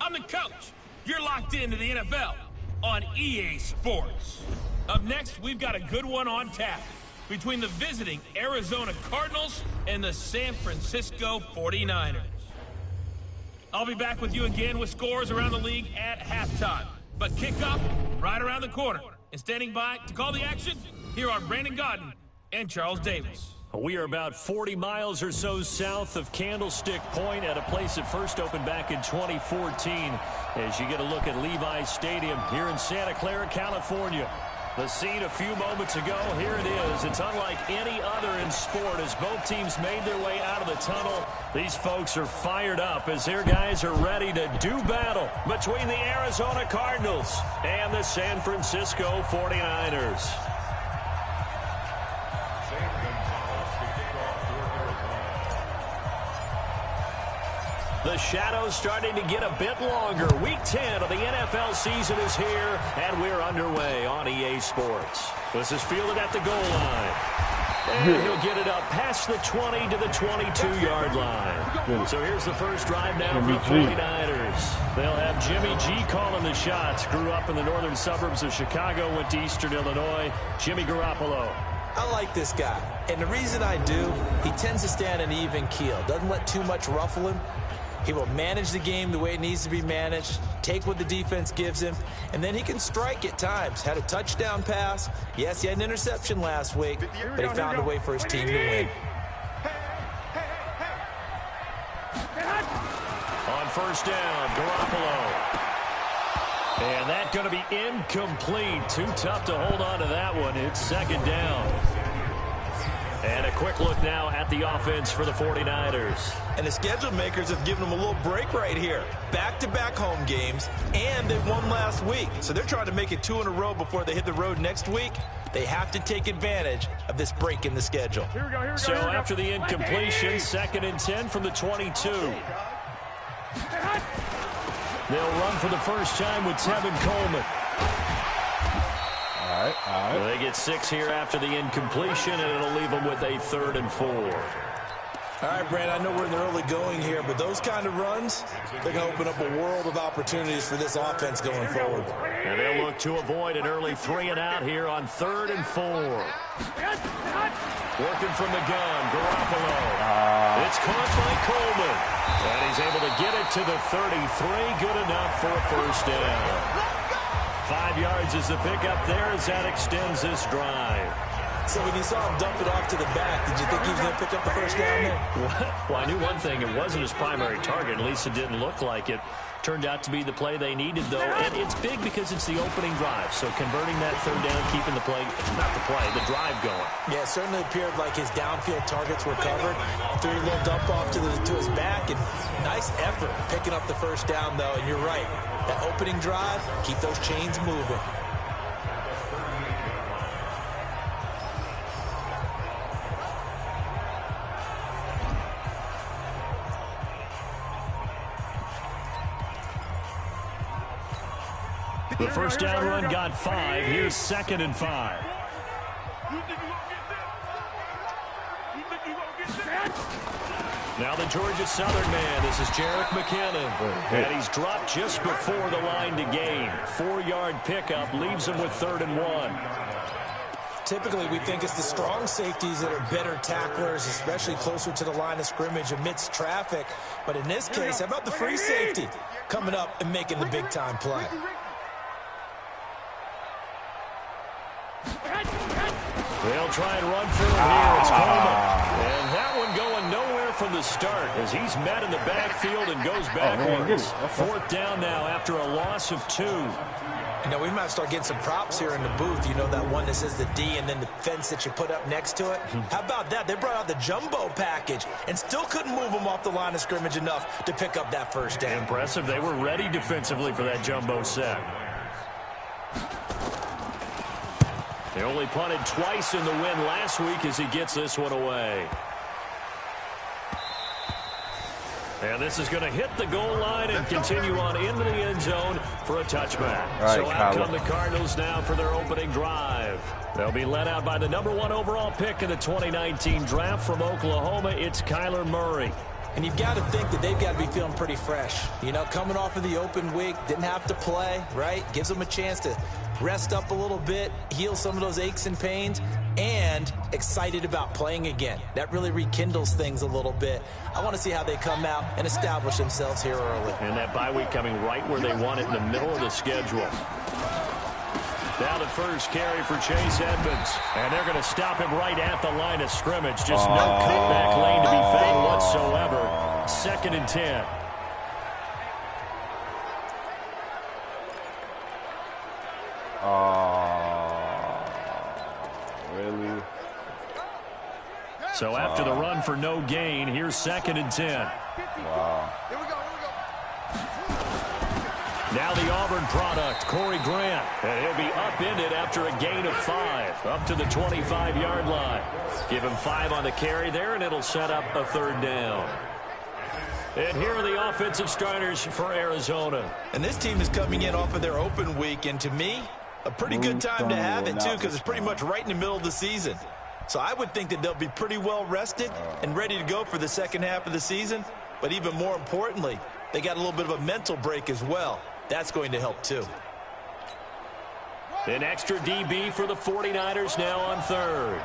I'm the coach. You're locked into the NFL on EA Sports. Up next, we've got a good one on tap between the visiting Arizona Cardinals and the San Francisco 49ers. I'll be back with you again with scores around the league at halftime. But kickoff right around the corner. And standing by to call the action, here are Brandon Godden and Charles Davis. We are about 40 miles or so south of Candlestick Point at a place that first opened back in 2014 as you get a look at Levi's Stadium here in Santa Clara, California. The scene a few moments ago, here it is. It's unlike any other in sport as both teams made their way out of the tunnel. These folks are fired up as their guys are ready to do battle between the Arizona Cardinals and the San Francisco 49ers. The shadow's starting to get a bit longer. Week 10 of the NFL season is here, and we're underway on EA Sports. This is fielded at the goal line. And he'll get it up past the 20 to the 22-yard line. So here's the first drive now for the 49ers. They'll have Jimmy G calling the shots. Grew up in the northern suburbs of Chicago, went to Eastern Illinois. Jimmy Garoppolo. I like this guy, and the reason I do, he tends to stay on an even keel. Doesn't let too much ruffle him. He will manage the game the way it needs to be managed, take what the defense gives him, and then he can strike at times. Had a touchdown pass. Yes, he had an interception last week, but he found a way for his team to win. On first down, Garoppolo. And that's going to be incomplete. Too tough to hold on to that one. It's second down. And a quick look now at the offense for the 49ers. And the schedule makers have given them a little break right here. Back-to-back home games, and they won last week. So they're trying to make it 2 in a row before they hit the road next week. They have to take advantage of this break in the schedule. So after the incompletion, 2nd and 10 from the 22. They'll run for the first time with Tevin Coleman. All right. Well, they get 6 here after the incompletion, and it'll leave them with a 3rd and 4. All right, Brandon, I know we're in the early going here, but those kind of runs, they're going to open up a world of opportunities for this offense going forward. And they'll look to avoid an early 3 and out here on 3rd and 4. Working from the gun, Garoppolo. It's caught by Coleman. And he's able to get it to the 33. Good enough for a first down. 5 yards is the pickup there as that extends this drive. So when you saw him dump it off to the back, did you think he was going to pick up the first down there? Well, I knew one thing. It wasn't his primary target. At least it didn't look like it. Turned out to be the play they needed, though. And it's big because it's the opening drive. So converting that 3rd down, keeping the play, not the play, the drive going. Yeah, it certainly appeared like his downfield targets were covered. Threw a little dump off to his back. And nice effort picking up the first down, though. And you're right. That opening drive, keep those chains moving. The first down run got 5. Here's 2nd and 5. Now the Georgia Southern man. This is Jerick McKinnon. And he's dropped just before the line to gain. 4-yard pickup leaves him with 3rd and 1. Typically, we think it's the strong safeties that are better tacklers, especially closer to the line of scrimmage amidst traffic. But in this case, how about the free safety coming up and making the big-time play? They'll try and run through here. It's Coleman. And that one going nowhere from the start as he's met in the backfield and goes backwards. 4th down now after a loss of 2. You know, we might start getting some props here in the booth. You know, that one that says the D and then the fence that you put up next to it? How about that? They brought out the jumbo package and still couldn't move them off the line of scrimmage enough to pick up that first down. Impressive. They were ready defensively for that jumbo set. They only punted twice in the win last week as he gets this one away. And this is going to hit the goal line and continue on into the end zone for a touchback. Right, so out come the Cardinals now for their opening drive. They'll be led out by the #1 overall pick in the 2019 draft from Oklahoma. It's Kyler Murray. And you've got to think that they've got to be feeling pretty fresh. You know, coming off of the open week, didn't have to play, right? Gives them a chance to rest up a little bit, heal some of those aches and pains, and excited about playing again. That really rekindles things a little bit. I want to see how they come out and establish themselves here early. And that bye week coming right where they want it, in the middle of the schedule. Now the first carry for Chase Edmonds. And they're going to stop him right at the line of scrimmage. Just no cutback lane to be found whatsoever. 2nd and 10. Really? So after the run for no gain, here's 2nd and 10. Wow. Here we go. Now the Auburn product, Corey Grant. And he'll be upended after a gain of 5, up to the 25-yard line. Give him 5 on the carry there, and it'll set up a 3rd down. And here are the offensive starters for Arizona. And this team is coming in off of their open week, and to me, a pretty good time to have it, too, because it's pretty much right in the middle of the season. So I would think that they'll be pretty well rested and ready to go for the second half of the season. But even more importantly, they got a little bit of a mental break as well. That's going to help, too. An extra DB for the 49ers now on 3rd.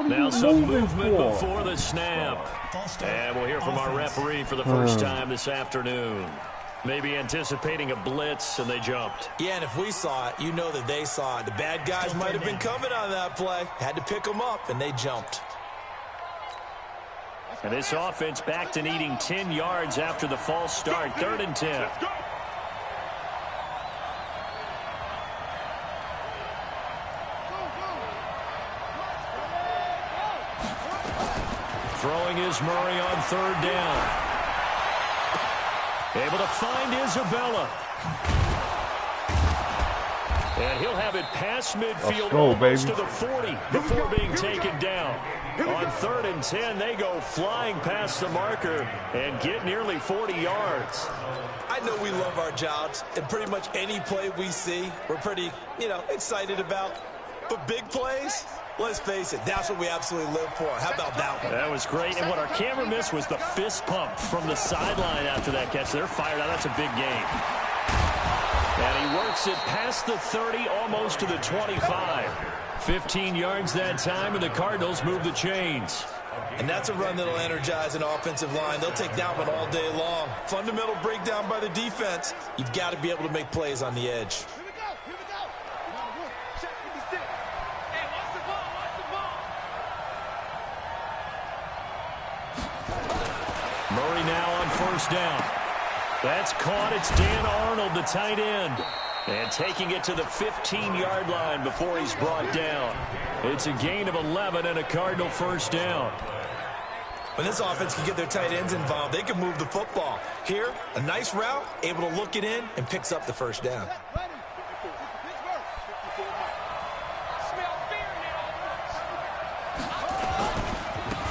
Now some movement before the snap. And we'll hear from our referee for the first time this afternoon. Maybe anticipating a blitz, and they jumped. Yeah, and if we saw it, you know that they saw it. The bad guys might have been coming on that play. Had to pick them up, and they jumped. And this offense back to needing 10 yards after the false start. 3rd and 10. Throwing is Murray on 3rd down. Able to find Isabella. And he'll have it past midfield almost to the 40 before being taken down. On 3rd and 10, they go flying past the marker and get nearly 40 yards. I know we love our jobs, and pretty much any play we see, we're pretty, excited about. But big plays, let's face it, that's what we absolutely live for. How about that one? That was great. And what our camera missed was the fist pump from the sideline after that catch. They're fired out. That's a big game. And he works it past the 30, almost to the 25. 15 yards that time, and the Cardinals move the chains. And that's a run that'll energize an offensive line. They'll take that one all day long. Fundamental breakdown by the defense. You've got to be able to make plays on the edge. Murray now on 1st down. That's caught. It's Dan Arnold, the tight end. And taking it to the 15-yard line before he's brought down. It's a gain of 11 and a Cardinal 1st down. When this offense can get their tight ends involved, they can move the football. Here, a nice route, able to look it in, and picks up the 1st down.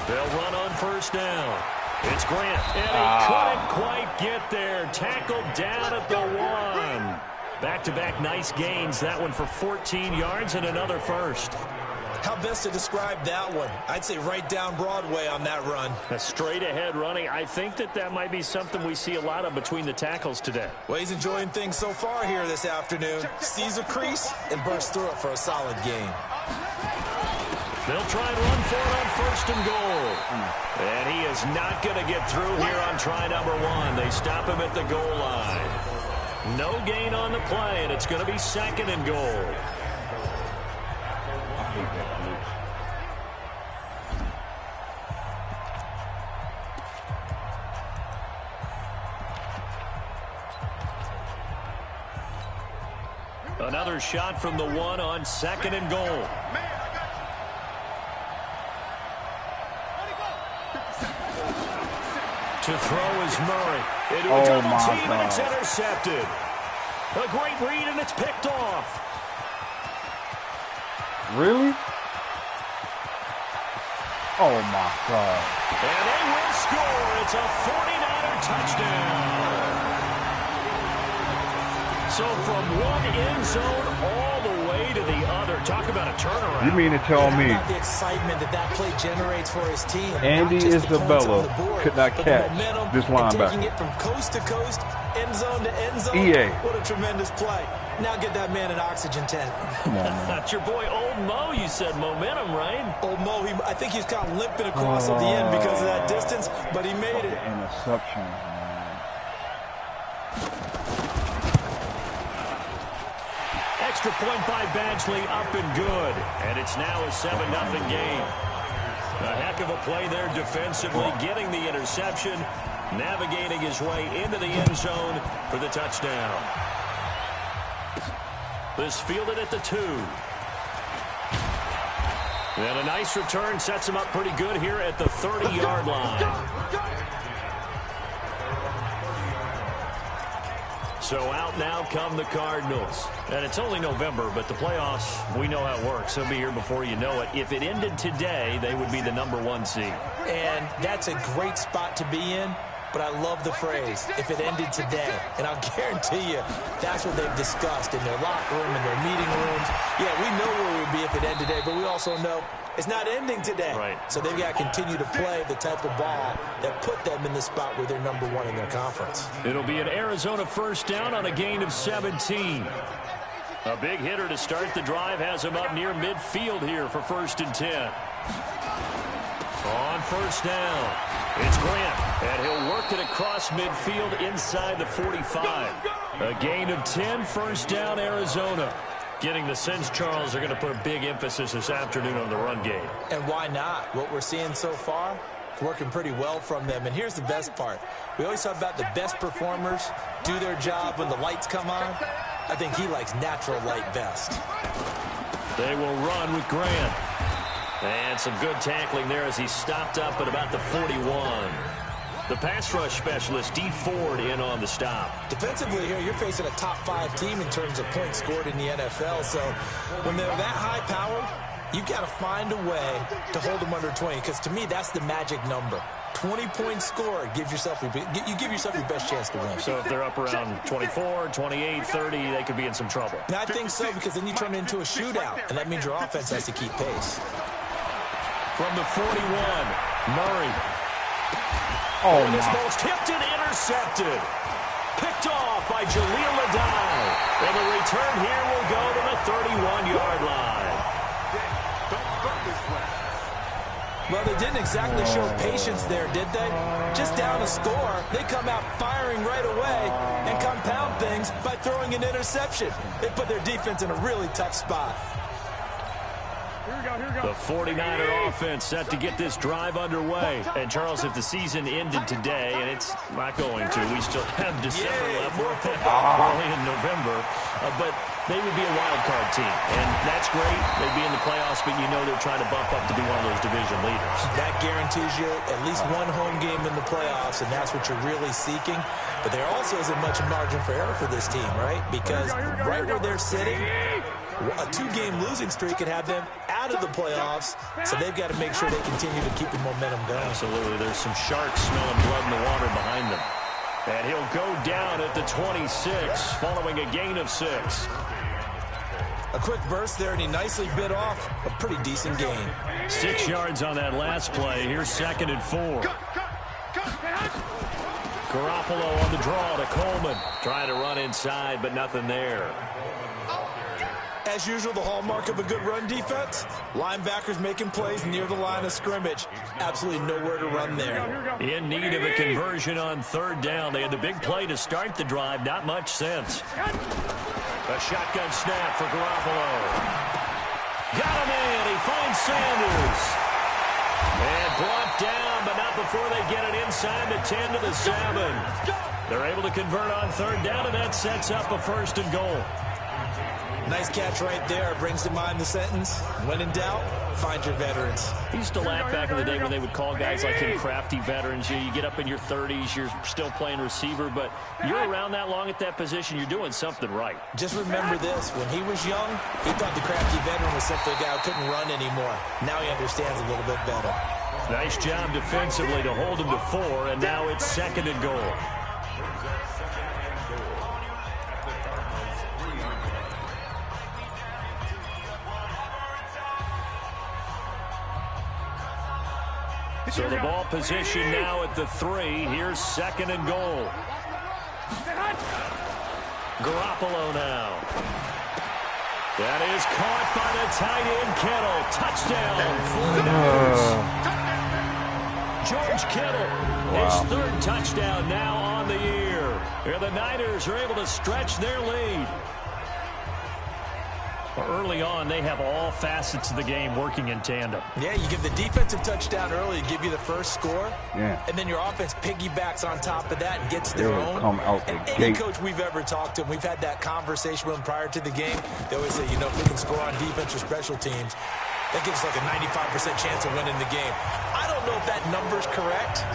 They'll run on 1st down. It's Grant, and he couldn't quite get there. Tackled down at the 1. Back-to-back nice gains. That one for 14 yards and another 1st. How best to describe that one? I'd say right down Broadway on that run. A straight-ahead running. I think that might be something we see a lot of between the tackles today. Well, he's enjoying things so far here this afternoon. Sees a crease and bursts through it for a solid gain. They'll try and run for it on 1st and goal. And he is not going to get through here on try number 1. They stop him at the goal line. No gain on the play, and it's going to be 2nd and goal. Another shot from the 1 on 2nd and goal. To throw is Murray. Into a double team, and it's intercepted. A great read, and it's picked off. Really? Oh, my God. And they will score. It's a 49er touchdown. So from one end zone all the way to the other. Talk about a turnaround. You mean to tell me the excitement that play generates for his team. Andy Isabella could not catch this linebacker? Taking it from coast to coast, end zone to end zone. EA. What a tremendous play. Now get that man an oxygen tent. Come on, man. That's your boy Old Mo, you said. Momentum, right? Old Mo, I think he's kind of limping across at the end because of that distance, but he made it. Interception, man. Extra point by Badgley, up and good. And it's now a 7-0 game. A heck of a play there defensively, getting the interception, navigating his way into the end zone for the touchdown. This fielded at the 2. And a nice return sets him up pretty good here at the 30-yard line. So out now come the Cardinals. And it's only November, but the playoffs, we know how it works. They'll be here before you know it. If it ended today, they would be the #1 seed. And that's a great spot to be in. But I love the phrase, if it ended today. And I'll guarantee you, that's what they've discussed in their locker room, in their meeting rooms. Yeah, we know where we'd be if it ended today, but we also know it's not ending today. Right. So they've got to continue to play the type of ball that put them in the spot where they're #1 in their conference. It'll be an Arizona first down on a gain of 17. A big hitter to start the drive has him up near midfield here for 1st and 10. On first down, it's Grant, and he'll work it across midfield inside the 45. A gain of 10, first down, Arizona. Getting the sense, Charles, are going to put a big emphasis this afternoon on the run game. And why not? What we're seeing so far, working pretty well from them. And here's the best part. We always talk about the best performers do their job when the lights come on. I think he likes natural light best. They will run with Grant. And some good tackling there as he stopped up at about the 41. The pass rush specialist, D. Ford, in on the stop. Defensively here, you're facing a top-5 team in terms of points scored in the NFL. So when they're that high-powered, you've got to find a way to hold them under 20. Because to me, that's the magic number. 20 points scored gives yourself you give yourself your best chance to win. So if they're up around 24, 28, 30, they could be in some trouble. And I think so, because then you turn it into a shootout, and that means your offense has to keep pace. From the 41, Murray. Oh, this my. ball's tipped and intercepted. Picked off by Jaleel Adai. And the return here will go to the 31-yard line. Well, they didn't exactly show patience there, did they? Just down a score, they come out firing right away and compound things by throwing an interception. They put their defense in a really tough spot. The 49er offense set to get this drive underway. And, Charles, if the season ended today, and it's not going to, we still have December left. We're early in November. But they would be a wild card team. And that's great. They'd be in the playoffs, but you know they're trying to bump up to be one of those division leaders. That guarantees you at least one home game in the playoffs, and that's what you're really seeking. But there also isn't much margin for error for this team, right? Because right where they're sitting, a 2-game losing streak could have them out of the playoffs, so they've got to make sure they continue to keep the momentum going. Absolutely. There's some sharks smelling blood in the water behind them. And he'll go down at the 26, following a gain of 6. A quick burst there, and he nicely bit off a pretty decent gain. 6 yards on that last play. Here's 2nd and 4. Garoppolo on the draw to Coleman. Trying to run inside, but nothing there. As usual, the hallmark of a good run defense, linebackers making plays near the line of scrimmage. Absolutely nowhere to run there. In need of a conversion on 3rd down. They had the big play to start the drive. Not much sense. A shotgun snap for Garoppolo. Got him in. He finds Sanders. And brought down, but not before they get it inside the 10 to the 7. They're able to convert on 3rd down, and that sets up a 1st and goal. Nice catch right there. Brings to mind the sentence, when in doubt, find your veterans. He used to laugh back in the day when they would call guys like him crafty veterans. You get up in your 30s, you're still playing receiver, but you're around that long at that position, you're doing something right. Just remember this. When he was young, he thought the crafty veteran was simply a guy who couldn't run anymore. Now he understands a little bit better. Nice job defensively to hold him to 4, and now it's 2nd and goal. So the ball position now at the 3. Here's 2nd and goal. Garoppolo now. That is caught by the tight end Kittle. Touchdown, 49ers. George Kittle, his 3rd touchdown now on the year. And the Niners are able to stretch their lead. Early on, they have all facets of the game working in tandem. Yeah, you give the defensive touchdown early, give you the first score, and then your offense piggybacks on top of that and gets their own. Come out and any coach we've ever talked to, we've had that conversation with them prior to the game, they always say, you know, if we can score on defense or special teams, that gives us like a 95% chance of winning the game. I don't know if that number's correct,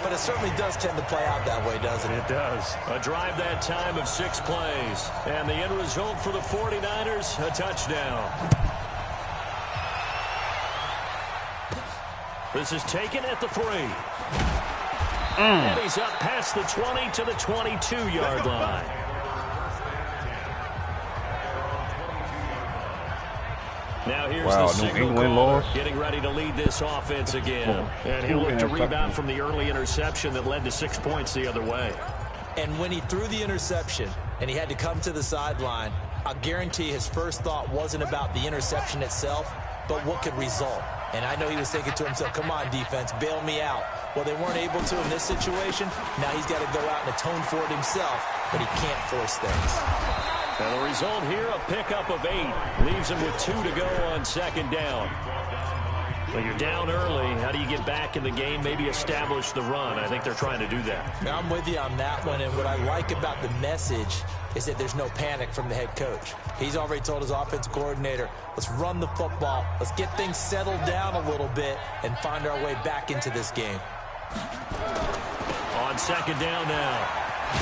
but it certainly does tend to play out that way, doesn't it? It does. A drive that time of 6 plays. And the end result for the 49ers, a touchdown. This is taken at the 3. And he's up past the 20 to the 22-yard line. Now here's the signal caller getting ready to lead this offense again. And he'll look to rebound from the early interception that led to 6 points the other way. And when he threw the interception and he had to come to the sideline, I guarantee his first thought wasn't about the interception itself, but what could result. And I know he was thinking to himself, come on, defense, bail me out. Well, they weren't able to in this situation. Now he's got to go out and atone for it himself, but he can't force things. And the result here, a pickup of 8. Leaves him with 2 to go on 2nd down. When you're down early, how do you get back in the game, maybe establish the run? I think they're trying to do that. Now, I'm with you on that one, and what I like about the message is that there's no panic from the head coach. He's already told his offensive coordinator, let's run the football, let's get things settled down a little bit and find our way back into this game. On 2nd down now,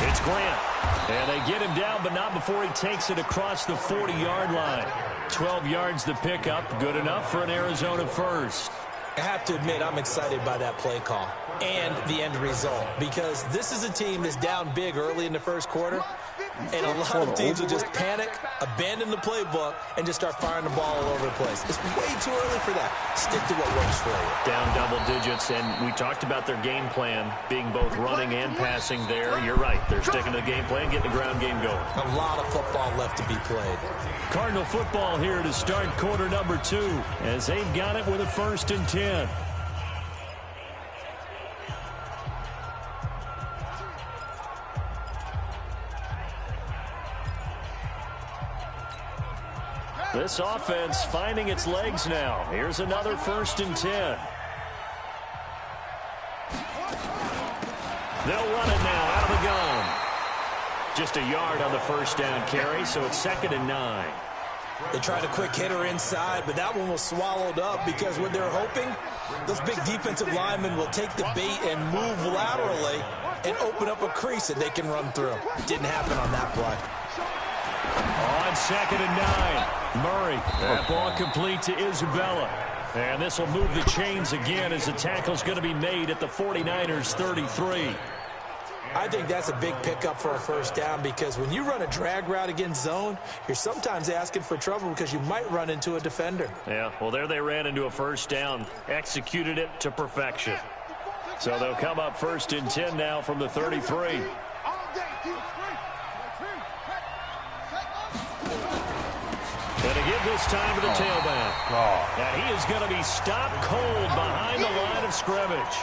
it's Grant. And they get him down, but not before he takes it across the 40-yard line. 12 yards to pick up, good enough for an Arizona first. I have to admit, I'm excited by that play call and the end result, because this is a team that's down big early in the first quarter, and a lot of teams will just panic, abandon the playbook, and just start firing the ball all over the place. It's way too early for that. Stick to what works for you. Down double digits, and we talked about their game plan being both running and passing there. You're right. They're sticking to the game plan, getting the ground game going. A lot of football left to be played. Cardinal football here to start quarter number 2, as they've got it with a 1st and 10. This offense finding its legs now. Here's another 1st and 10. They'll run it now out of the gun. Just a yard on the 1st down carry, so it's 2nd and 9. They tried a quick hitter inside, but that one was swallowed up because what they're hoping, those big defensive linemen will take the bait and move laterally and open up a crease that they can run through. Didn't happen on that play. On 2nd and 9, Murray. That ball complete to Isabella. And this will move the chains again as the tackle's going to be made at the 49ers 33. I think that's a big pickup for a 1st down, because when you run a drag route against zone, you're sometimes asking for trouble because you might run into a defender. Yeah, well, there they ran into a 1st down, executed it to perfection. So they'll come up 1st and 10 now from the 33. And to give this time to the tailback. And he is going to be stopped cold behind the line of scrimmage.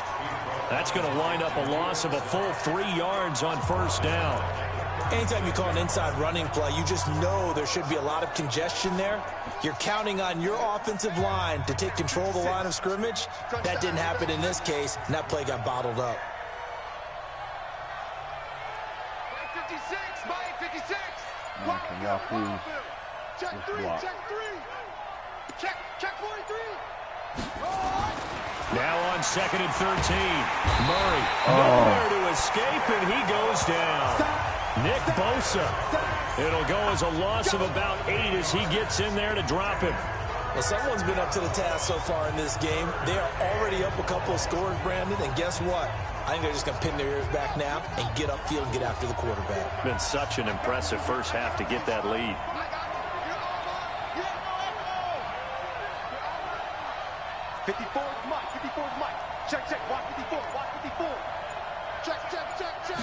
That's going to wind up a loss of a full 3 yards on 1st down. Anytime you call an inside running play, you just know there should be a lot of congestion there. You're counting on your offensive line to take control of the line of scrimmage. That didn't happen in this case, and that play got bottled up. 56, Mike 56. Can y'all please Check 3, check 3. Check 43. Now on 2nd and 13, Murray nowhere to escape, and he goes down. Nick Bosa. It'll go as a loss of about 8 as he gets in there to drop him. Well, someone's been up to the task so far in this game. They are already up a couple of scores, Brandon, and guess what? I think they're just going to pin their ears back now and get upfield and get after the quarterback. Been such an impressive first half to get that lead. 54 is Mike. 54 is Mike. Check, check, watch 54, watch 54. Check, check, check, check.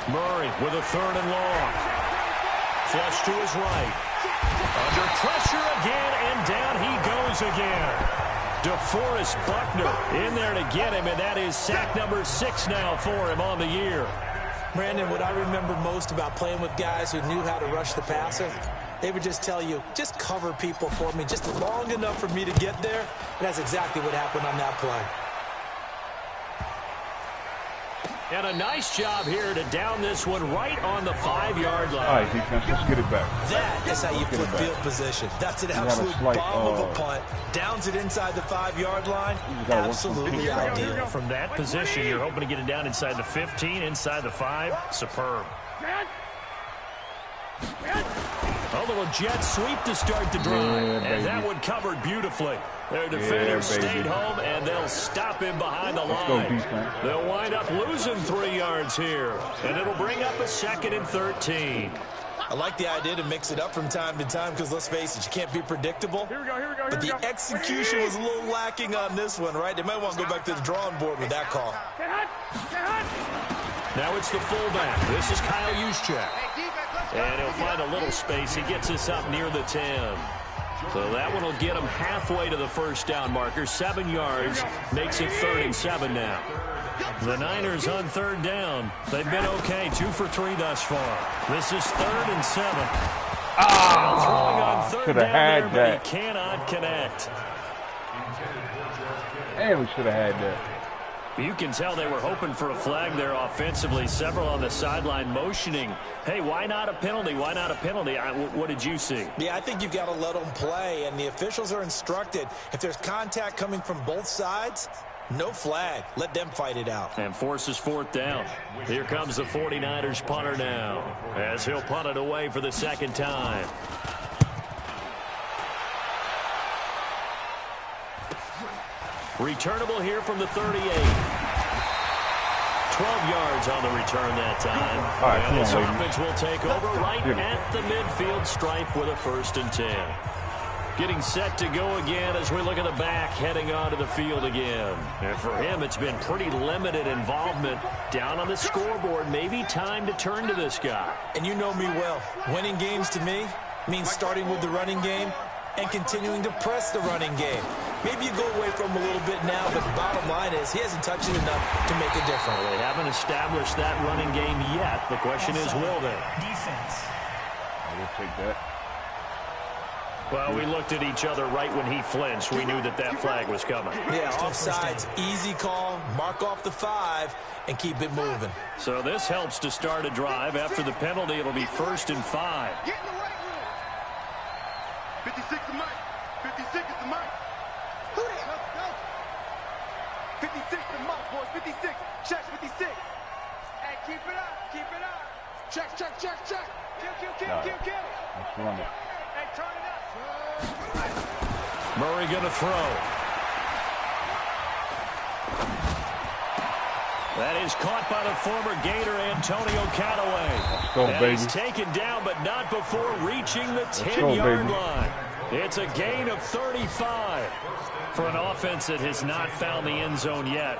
Murray with a 3rd and long. Flush to his right. Under pressure again, and down he goes again. DeForest Buckner in there to get him, and that is sack number 6 now for him on the year. Brandon, what I remember most about playing with guys who knew how to rush the passer, they would just tell you, just cover people for me, just long enough for me to get there. And that's exactly what happened on that play. And a nice job here to down this one right on the 5-yard line. All right, defense, let's get it back. That is how you flip field position. That's an absolute bomb of a punt. Downs it inside the 5-yard line. Absolutely ideal. From that position, you're hoping to get it down inside the 15, inside the 5. Superb. A little jet sweep to start the drive. And that one covered beautifully. Their defenders stayed home, and they'll stop him behind the line. They'll wind up losing 3 yards here. And it'll bring up a 2nd and 13. I like the idea to mix it up from time to time because, let's face it, you can't be predictable. Here we go, here we go, But the execution was a little lacking on this one, right? They might want to go back to the drawing board with that call. Now it's the fullback. This is Kyle Juszczyk. And he'll find a little space. He gets us up near the 10. So that one will get him halfway to the first down marker. 7 yards. Makes it 3rd and 7 now. The Niners on 3rd down. They've been okay. 2 for 3 thus far. This is 3rd and 7. Throwing on 3rd down there, but he cannot connect. And we should have had that. You can tell they were hoping for a flag there offensively. Several on the sideline motioning. Hey, why not a penalty? Why not a penalty? What did you see? Yeah, I think you've got to let them play, and the officials are instructed. If there's contact coming from both sides, no flag. Let them fight it out. And forces 4th down. Here comes the 49ers punter now, as he'll punt it away for the 2nd time. Returnable here from the 38. 12 yards on the return that time. Right, and this offense will take over right at the midfield stripe with a 1st and 10. Getting set to go again as we look at the back heading onto the field again. And for him, it's been pretty limited involvement down on the scoreboard. Maybe time to turn to this guy. And you know me well. Winning games to me means starting with the running game and continuing to press the running game. Maybe you go away from him a little bit now, but the bottom line is he hasn't touched it enough to make a difference. Well, they haven't established that running game yet. The question is, will they? Defense. I will take that. Well, we looked at each other right when he flinched. We knew that flag was coming. Yeah, offsides, easy call, mark off the 5, and keep it moving. So this helps to start a drive. After the penalty, it'll be 1st and 5. Get in the right room. 56 to Mike. 56 is the Mike. Who the hell? Go. 56 to Mike, boys. 56. Check 56. Hey, keep it up. Keep it up. Check, check, check, check. Kill, kill, kill, kill, kill. Let's run it. Hey, turn it up. Murray going to throw. That is caught by the former Gator Antonio Callaway. Let's go, and baby. he's taken down, but not before reaching the 10-yard line. It's a gain of 35. For an offense that has not found the end zone yet,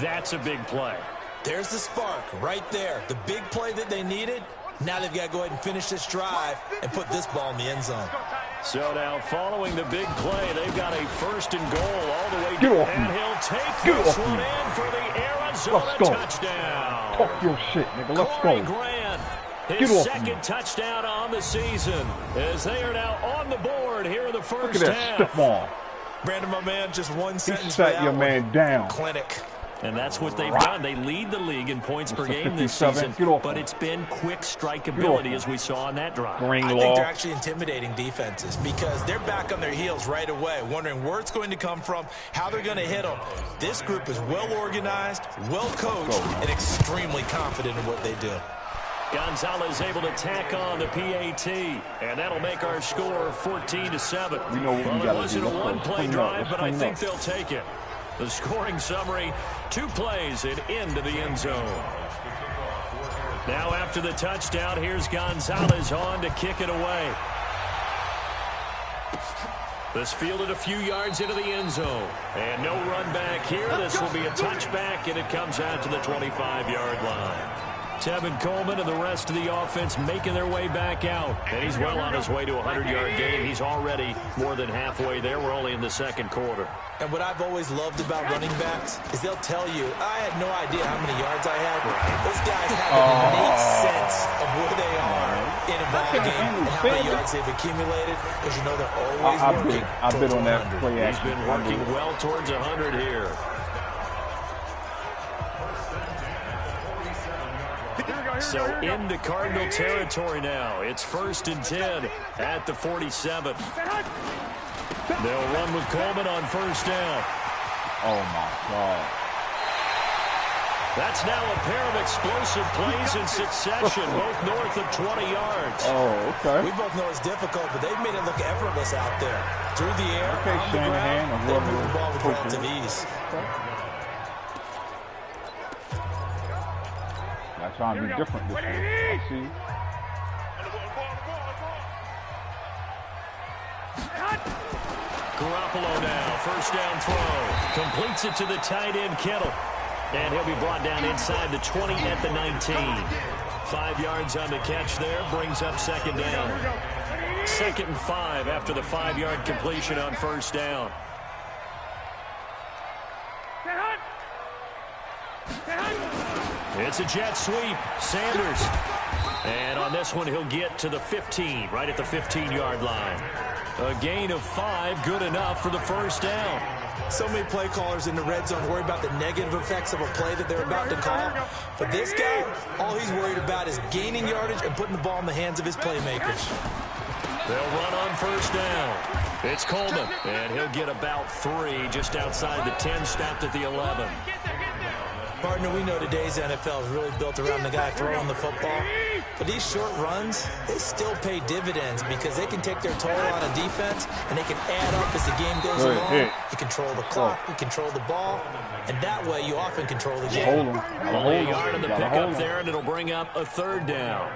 that's a big play. There's the spark right there. The big play that they needed. Now they've got to go ahead and finish this drive and put this ball in the end zone. So now following the big play, they've got a 1st and goal all the way to and he'll take this one in for the Arizona touchdown. Talk your shit, nigga. Let's Corey go. Grant, his second touchdown on the season, as they are now on the board here in the first Look at that half. stiff arm. Brandon, my man, just one sentence. He sat your man down. Clinic. And that's what they've done. They lead the league in points per game this season, but it's been quick strikeability as we saw on that drive. I think they're actually intimidating defenses because they're back on their heels right away, wondering where it's going to come from, how they're going to hit them. This group is well organized, well coached, and extremely confident in what they do. Gonzalez able to tack on the PAT, and that'll make our score 14-7. We know what we It gotta wasn't do. a one-play drive, but I clean think up. they'll take it. The scoring summary, 2 plays and into the end zone. Now after the touchdown, here's Gonzalez on to kick it away. This fielded a few yards into the end zone. And no run back here. This will be a touchback, and it comes out to the 25-yard line. Tevin Coleman and the rest of the offense making their way back out. And he's well on his way to a 100-yard game. He's already more than halfway there. We're only in the second quarter. And what I've always loved about running backs is they'll tell you, I had no idea how many yards I had. Those guys have an innate sense of where they are in a ball game and how many yards they've accumulated, because you know they're always working. I've been on that play. He's been working well towards 100 here. So into Cardinal territory now. It's 1st and 10 at the 47. They'll run with Coleman on 1st down. Oh, my God. That's now a pair of explosive plays in succession, both north of 20 yards. Oh, okay. We both know it's difficult, but they've made it look effortless out there. Through the air, okay, on the ground, they move the ball with relative ease. I'm trying to be different this year. I see. Garoppolo now, 1st down throw. Completes it to the tight end, Kittle. And he'll be brought down inside the 20 at the 19. 5 yards on the catch there, brings up 2nd down. 2nd and 5 after the 5-yard completion on 1st down. It's a jet sweep. Sanders. And on this one, he'll get to the 15, right at the 15-yard line. A gain of 5, good enough for the 1st down. So many play callers in the red zone worry about the negative effects of a play that they're about to call. But this guy, all he's worried about is gaining yardage and putting the ball in the hands of his playmakers. They'll run on 1st down. It's Coleman, and he'll get about 3 just outside the 10, stopped at the 11. Partner, we know today's NFL is really built around the guy throwing the football. But these short runs, they still pay dividends because they can take their toll on a defense and they can add up as the game goes along. You control the clock, you control the ball, and that way you often control the game. Only a yard in the pickup there, and it'll bring up a 3rd down.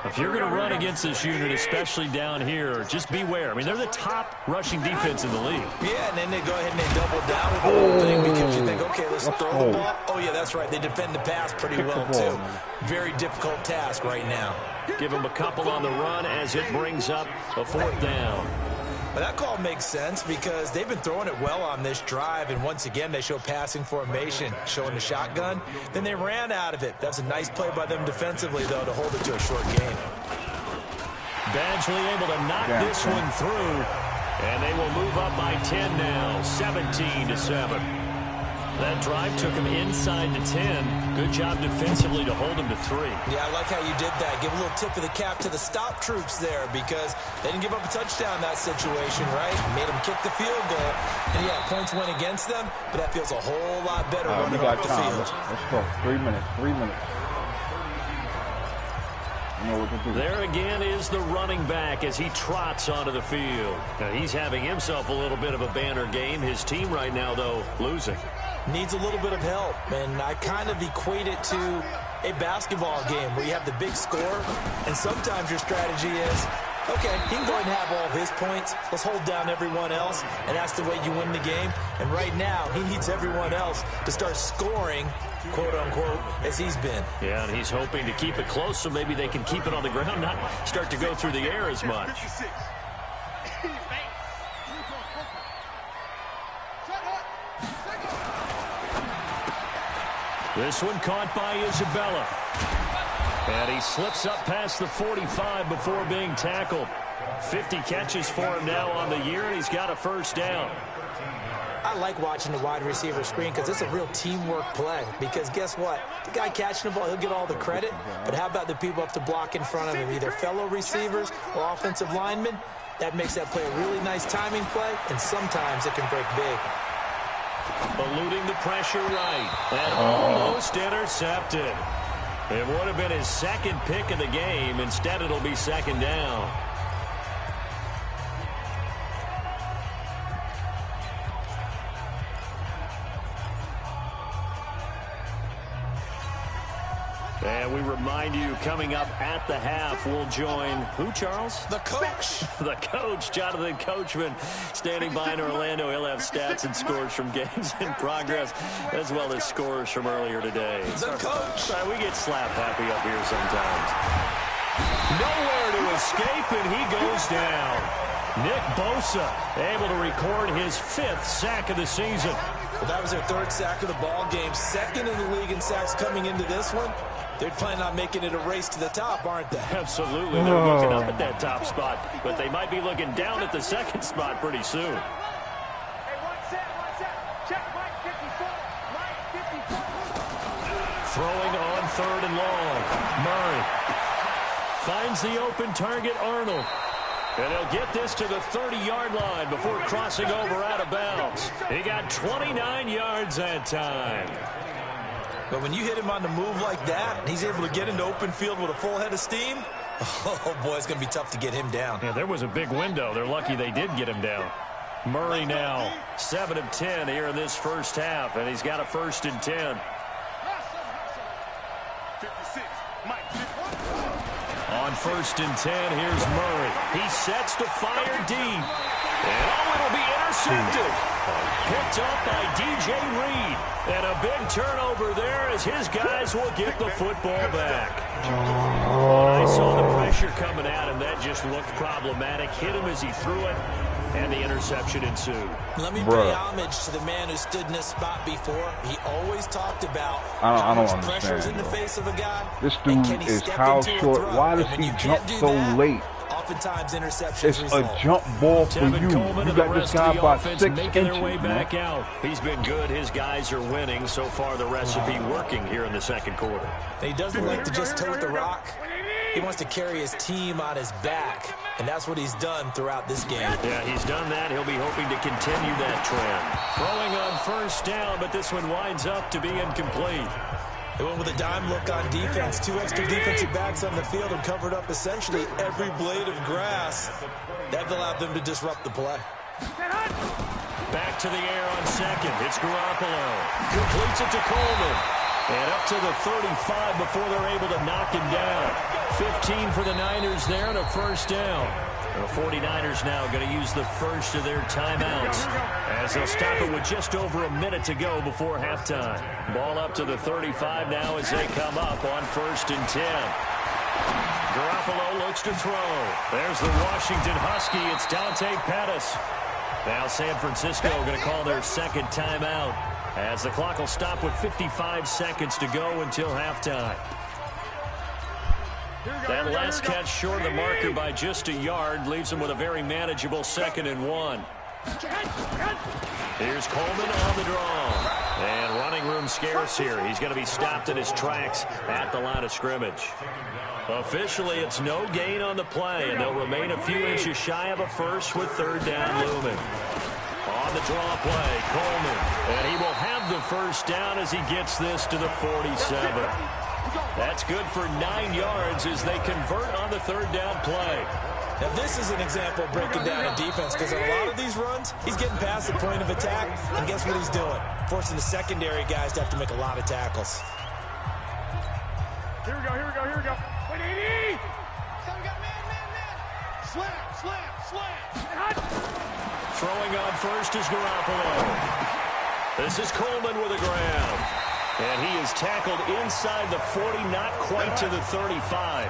If you're going to run against this unit, especially down here, just beware. I mean, they're the top rushing defense in the league. Yeah, and then they go ahead and they double down with the whole thing because you think, okay, let's throw the ball. Oh, yeah, that's right. They defend the pass pretty well, too. Very difficult task right now. Give them a couple on the run as it brings up a 4th down. But that call makes sense because they've been throwing it well on this drive, and once again they show passing formation, showing the shotgun. Then they ran out of it. That's a nice play by them defensively, though, to hold it to a short game. Badgley able to knock this one through, and they will move up by 10 now, 17-7. That drive took him inside the 10. Good job defensively to hold him to 3. Yeah, I like how you did that. Give a little tip of the cap to the stop troops there because they didn't give up a touchdown in that situation, right? Made them kick the field goal. And, yeah, points went against them, but that feels a whole lot better running off the field. Let's go. 3 minutes. 3 minutes. You know what to do. There again is the running back as he trots onto the field. Now, he's having himself a little bit of a banner game. His team right now, though, losing. Needs a little bit of help, and I kind of equate it to a basketball game where you have the big score, and sometimes your strategy is, okay, he can go ahead and have all of his points. Let's hold down everyone else, and that's the way you win the game. And right now, he needs everyone else to start scoring, quote-unquote, as he's been. Yeah, and he's hoping to keep it close so maybe they can keep it on the ground, not start to go through the air as much. This one caught by Isabella. And he slips up past the 45 before being tackled. 50 catches for him now on the year, and he's got a 1st down. I like watching the wide receiver screen because it's a real teamwork play. Because guess what? The guy catching the ball, he'll get all the credit. But how about the people up to block in front of him, either fellow receivers or offensive linemen? That makes that play a really nice timing play, and sometimes it can break big. Eluding the pressure right. And almost intercepted. It would have been his 2nd pick of the game. Instead, it'll be 2nd down. And we remind you, coming up at the half, we'll join who, Charles? The coach. The coach, Jonathan Coachman, standing by in Orlando. He'll have stats and scores from games in progress, as well as scores from earlier today. The coach. We get slap happy up here sometimes. Nowhere to escape, and he goes down. Nick Bosa able to record his 5th sack of the season. Well, that was their 3rd sack of the ball game. 2nd in the league in sacks coming into this one. They're planning on making it a race to the top, aren't they? Absolutely. They're looking up at that top spot, but they might be looking down at the 2nd spot pretty soon. Hey, one set. Check right 54. Right 54. Throwing on 3rd and long. Murray finds the open target, Arnold. And they'll get this to the 30-yard line before crossing over out of bounds. He got 29 yards that time. But when you hit him on the move like that, he's able to get into open field with a full head of steam, oh, boy, it's going to be tough to get him down. Yeah, there was a big window. They're lucky they did get him down. Murray now 7 of 10 here in this first half, and he's got a 1st and 10. 56. Mike. On 1st and 10, here's Murray. He sets to fire deep. And it'll be intercepted. Picked up by DJ Reed. And a big turnover there as his guys will get the football back. I saw the pressure coming at him. That just looked problematic. Hit him as he threw it, and the interception ensued. Let me pay homage to the man who stood in this spot before. He always talked about I don't how much pressure is in the understand, face of a guy. This dude is how short. Why does he jump so late? Oftentimes interceptions It's result. a jump ball for you. You got this guy by 6 making their inches, way back man. out. He's been good. His guys are winning. So far, the recipe working here in the 2nd quarter. He doesn't like to just tote the rock. He wants to carry his team on his back, and that's what he's done throughout this game. Yeah, he's done that. He'll be hoping to continue that trend. Throwing on 1st down, but this one winds up to be incomplete. They went with a dime look on defense. 2 extra defensive backs on the field and covered up essentially every blade of grass. That allowed them to disrupt the play. Back to the air on 2nd. It's Garoppolo. Completes it to Coleman. And up to the 35 before they're able to knock him down. 15 for the Niners there and a 1st down. The 49ers now going to use the first of their timeouts as they'll stop it with just over a minute to go before halftime. Ball up to the 35 now as they come up on 1st and 10. Garoppolo looks to throw. There's the Washington Husky. It's Dante Pettis. Now San Francisco going to call their 2nd timeout as the clock will stop with 55 seconds to go until halftime. That last catch short of the marker by just a yard leaves him with a very manageable 2nd and 1. Here's Coleman on the draw. And running room scarce here. He's going to be stopped in his tracks at the line of scrimmage. Officially, it's no gain on the play, and they'll remain a few inches shy of a first with 3rd down looming. On the draw play, Coleman. And he will have the 1st down as he gets this to the 47. That's good for 9 yards as they convert on the 3rd down play. Now, this is an example of breaking down a defense because on a lot of these runs, he's getting past the point of attack, and guess what he's doing? Forcing the secondary guys to have to make a lot of tackles. Here we go. Wait, 80! So we got man. Slam. Throwing on 1st is Garoppolo. This is Coleman with a grab. And he is tackled inside the 40, not quite to the 35.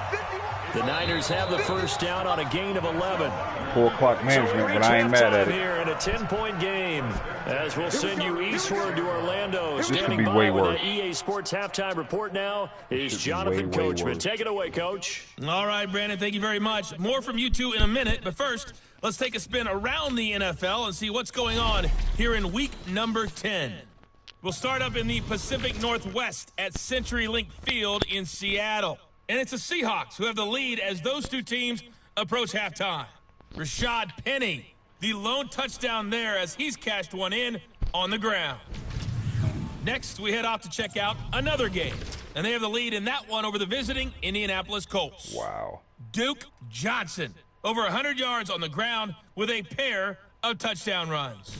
The Niners have the 1st down on a gain of 11. 4 o'clock management, but I ain't mad at it. Here in a 10-point game as we'll send you eastward to Orlando. This could Standing be by way with worse. the EA Sports halftime report now is Jonathan Coachman. Take it away, Coach. All right, Brandon, thank you very much. More from you two in a minute, but first, let's take a spin around the NFL and see what's going on here in week number 10. We'll start up in the Pacific Northwest at CenturyLink Field in Seattle. And it's the Seahawks who have the lead as those two teams approach halftime. Rashad Penny, the lone touchdown there as he's cashed one in on the ground. Next, we head off to check out another game. And they have the lead in that one over the visiting Indianapolis Colts. Wow. Duke Johnson, over 100 yards on the ground with a pair of touchdown runs.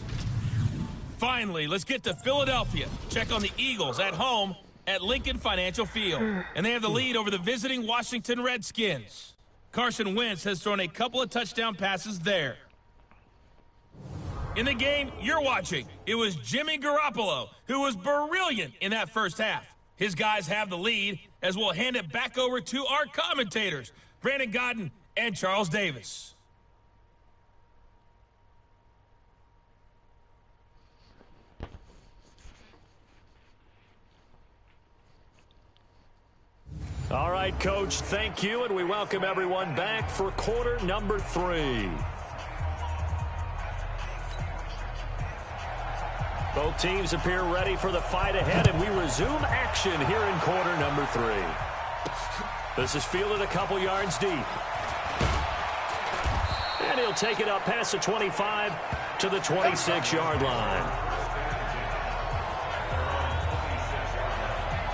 Finally, let's get to Philadelphia. Check on the Eagles at home at Lincoln Financial Field, and they have the lead over the visiting Washington Redskins. Carson Wentz has thrown a couple of touchdown passes there. In the game you're watching, it was Jimmy Garoppolo who was brilliant in that first half. His guys have the lead as we'll hand it back over to our commentators, Brandon Godden and Charles Davis. All right, Coach, thank you, and we welcome everyone back for quarter number 3. Both teams appear ready for the fight ahead, and we resume action here in quarter number 3. This is fielded a couple yards deep. And he'll take it up past the 25 to the 26-yard line.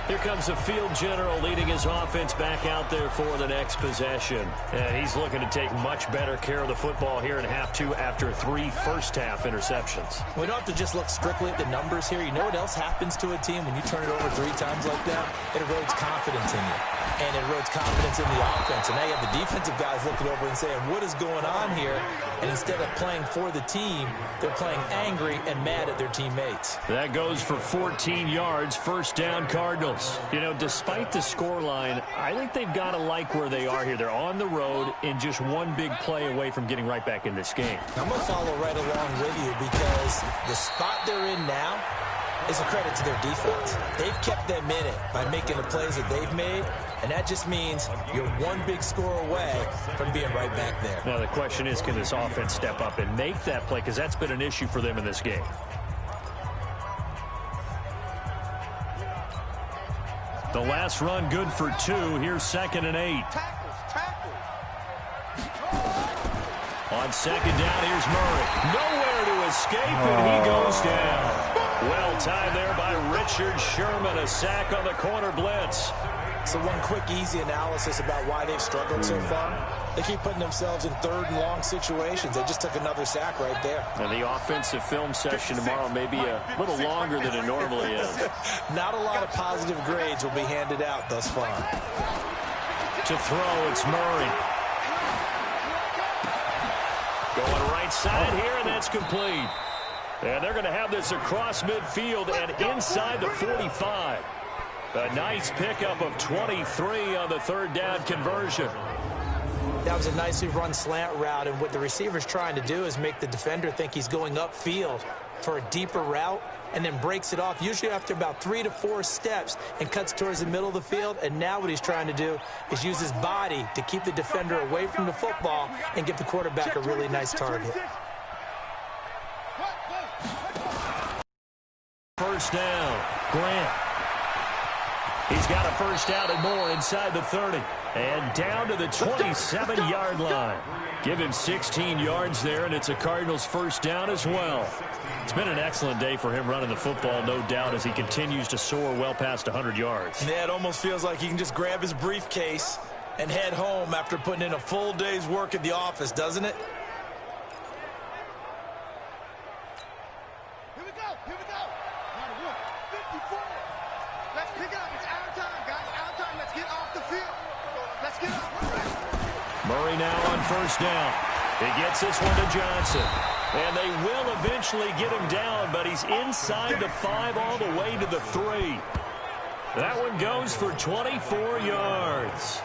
Here comes the field general leading his offense back out there for the next possession. And he's looking to take much better care of the football here in half 2 after 3 first-half interceptions. We don't have to just look strictly at the numbers here. You know what else happens to a team when you turn it over 3 times like that? It erodes confidence in you. And it erodes confidence in the offense. And now you have the defensive guys looking over and saying, what is going on here? And instead of playing for the team, they're playing angry and mad at their teammates. That goes for 14 yards, first down Cardinals. You know, despite the scoreline, I think they've got to like where they are here. They're on the road and just one big play away from getting right back in this game. I'm going to follow right along with you because the spot they're in now is a credit to their defense. They've kept them in it by making the plays that they've made, and that just means you're one big score away from being right back there. Now, the question is, can this offense step up and make that play? Because that's been an issue for them in this game. The last run good for 2. Here's 2nd and 8. On 2nd down, here's Murray. Nowhere to escape, and he goes down. Well timed there by Richard Sherman. A sack on the corner blitz. So one quick, easy analysis about why they've struggled so far. They keep putting themselves in 3rd and long situations. They just took another sack right there. And the offensive film session tomorrow may be a little longer than it normally is. Not a lot of positive grades will be handed out thus far. To throw, it's Murray. Going right side here, and that's complete. And they're going to have this across midfield and inside the 45. A nice pickup of 23 on the 3rd down conversion. That was a nicely run slant route, and what the receiver's trying to do is make the defender think he's going upfield for a deeper route and then breaks it off, usually after about 3 to 4 steps, and cuts towards the middle of the field. And now what he's trying to do is use his body to keep the defender away from the football and give the quarterback a really nice target. First down, Grant. He's got a first down and more inside the 30. And down to the 27-yard line. Give him 16 yards there, and it's a Cardinals first down as well. It's been an excellent day for him running the football, no doubt, as he continues to soar well past 100 yards. Yeah, it almost feels like he can just grab his briefcase and head home after putting in a full day's work at the office, doesn't it? Here we go. Here we go. 54. Let's pick it up. It's our time, guys. Our time. Let's get off the field. Let's get off. Murray now on first down. He gets this one to Johnson. And they will eventually get him down, but he's inside the 5 all the way to the 3. That one goes for 24 yards.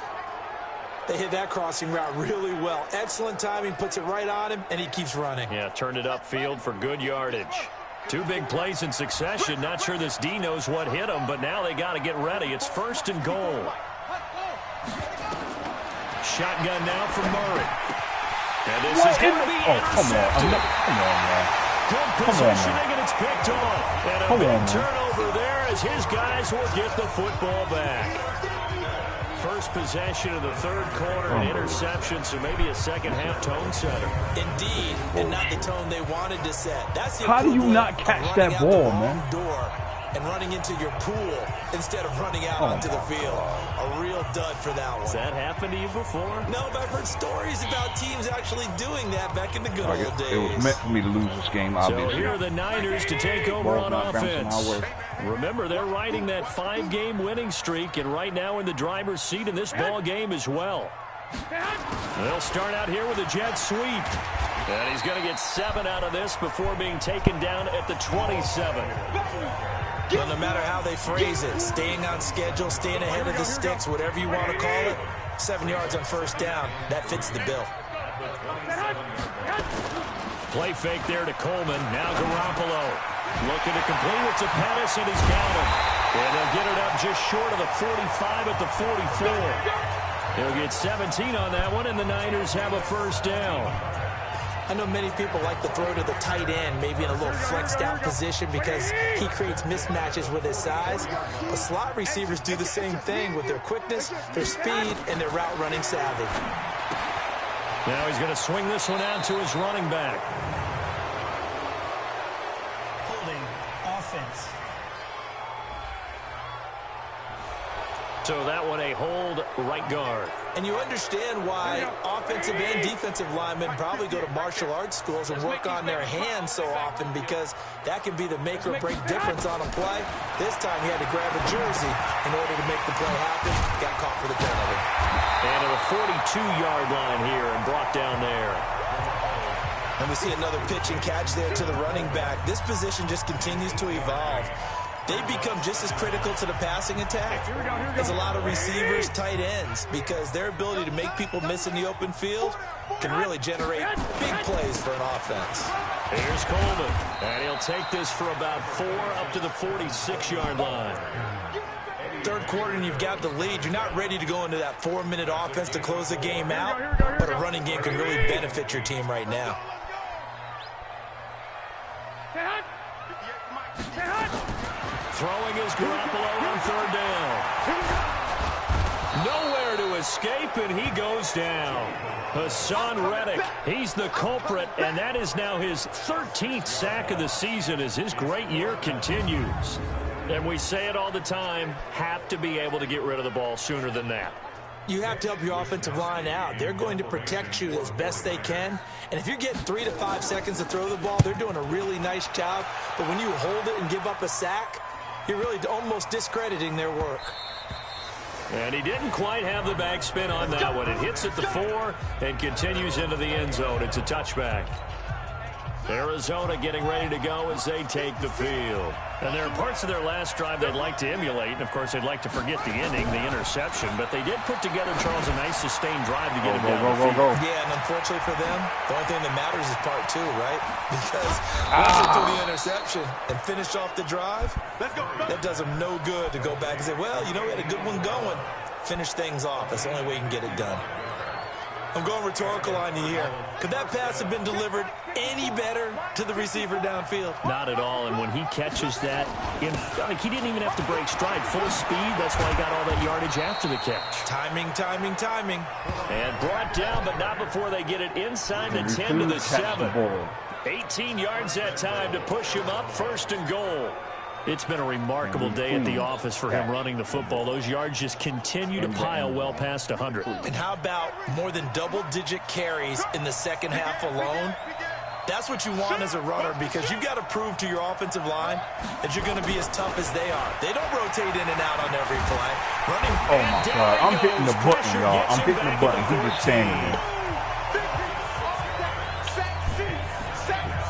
They hit that crossing route really well. Excellent timing, puts it right on him, and he keeps running. Yeah, turned it upfield for good yardage. 2 big plays in succession. Not sure this D knows what hit him, but now they got to get ready. It's 1st and goal. Shotgun now from Murray. And this is going to be intercepted. Come on, man. Good positioning, and it's picked off. And a big turnover there as his guys will get the football back. First possession of the 3rd quarter, an interception, so maybe a second-half tone setter. Indeed, and not the tone they wanted to set. That's the How do you not catch that ball, man? Door and running into your pool instead of running out onto the field. A real dud for that one. Has that happened to you before? No, but I've heard stories about teams actually doing that back in the good old days. It was meant for me to lose this game, obviously. So here are the Niners to take over on offense. Remember, they're riding that 5-game winning streak, and right now in the driver's seat in this ball game as well. They'll start out here with a jet sweep. And he's going to get 7 out of this before being taken down at the 27. Well, no matter how they phrase it, staying on schedule, staying ahead of the sticks, whatever you want to call it, 7 yards on first down, that fits the bill. Play fake there to Coleman. Now Garoppolo looking to complete it to Pettis, and he's got him. And they'll get it up just short of the 45 at the 44. He'll get 17 on that one, and the Niners have a first down. I know many people like to throw to the tight end, maybe in a little flexed out position because he creates mismatches with his size. But slot receivers do the same thing with their quickness, their speed, and their route running savvy. Now he's going to swing this one out to his running back. Holding offense. So that one a hold right guard. And you understand why offensive and defensive linemen probably go to martial arts schools and work on their hands so often, because that can be the make or break difference on a play. This time he had to grab a jersey in order to make the play happen. Got caught for the penalty. And to the 42-yard line here and brought down there. And we see another pitch and catch there to the running back. This position just continues to evolve. They become just as critical to the passing attack as a lot of receivers, tight ends, because their ability to make people miss in the open field can really generate big plays for an offense. Here's Coleman, and he'll take this for about 4 up to the 46-yard line. Third quarter and you've got the lead. You're not ready to go into that 4-minute offense to close the game out, but a running game can really benefit your team right now. Throwing is Garoppolo on third down. Nowhere to escape, and he goes down. Hassan Reddick, he's the culprit, and that is now his 13th sack of the season as his great year continues. And we say it all the time, have to be able to get rid of the ball sooner than that. You have to help your offensive line out. They're going to protect you as best they can. And if you're getting 3 to 5 seconds to throw the ball, they're doing a really nice job. But when you hold it and give up a sack, you're really almost discrediting their work. And he didn't quite have the backspin on that one. It hits at the 4 and continues into the end zone. It's a touchback. Arizona getting ready to go as they take the field. And there are parts of their last drive they'd like to emulate. And, of course, they'd like to forget the inning, the interception. But they did put together, Charles, a nice sustained drive to get him down the field. Yeah, and unfortunately for them, the only thing that matters is part 2, right? Because once they threw the interception and finish off the drive, that does them no good to go back and say, well, you know, we had a good one going. Finish things off. That's the only way you can get it done. I'm going rhetorical on you here. Could that pass have been delivered any better to the receiver downfield? Not at all, and when he catches that, he didn't even have to break stride. Full speed, that's why he got all that yardage after the catch. Timing. And brought down, but not before they get it inside the 10 to the 7. 18 yards that time to push him up, 1st and goal. It's been a remarkable day at the office for him running the football. Those yards just continue to pile well past 100. And how about more than double-digit carries in the second half alone? That's what you want as a runner, because you've got to prove to your offensive line that you're going to be as tough as they are. They don't rotate in and out on every play. Running. Oh, my God. I'm hitting the button, y'all. I'm hitting the button. He's just standing there.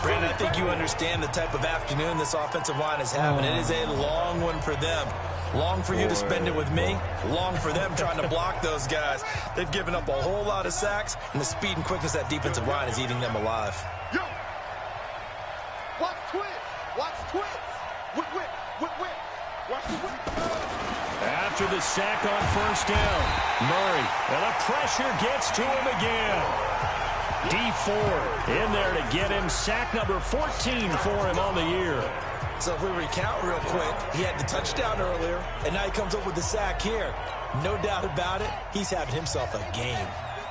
Brandon, I think you understand the type of afternoon this offensive line is having. It is a long one for them. Long for you to spend it with me. Long for them trying to block those guys. They've given up a whole lot of sacks, and the speed and quickness of that defensive line is eating them alive. Yo! Watch twins! Watch twins! Whip, whip, whip, whip! Watch the whip! After the sack on first down, Murray, and the pressure gets to him again. D4 in there to get him. Sack number 14 for him on the year. So if we recount real quick, he had the touchdown earlier, and now he comes up with the sack here. No doubt about it, he's having himself a game.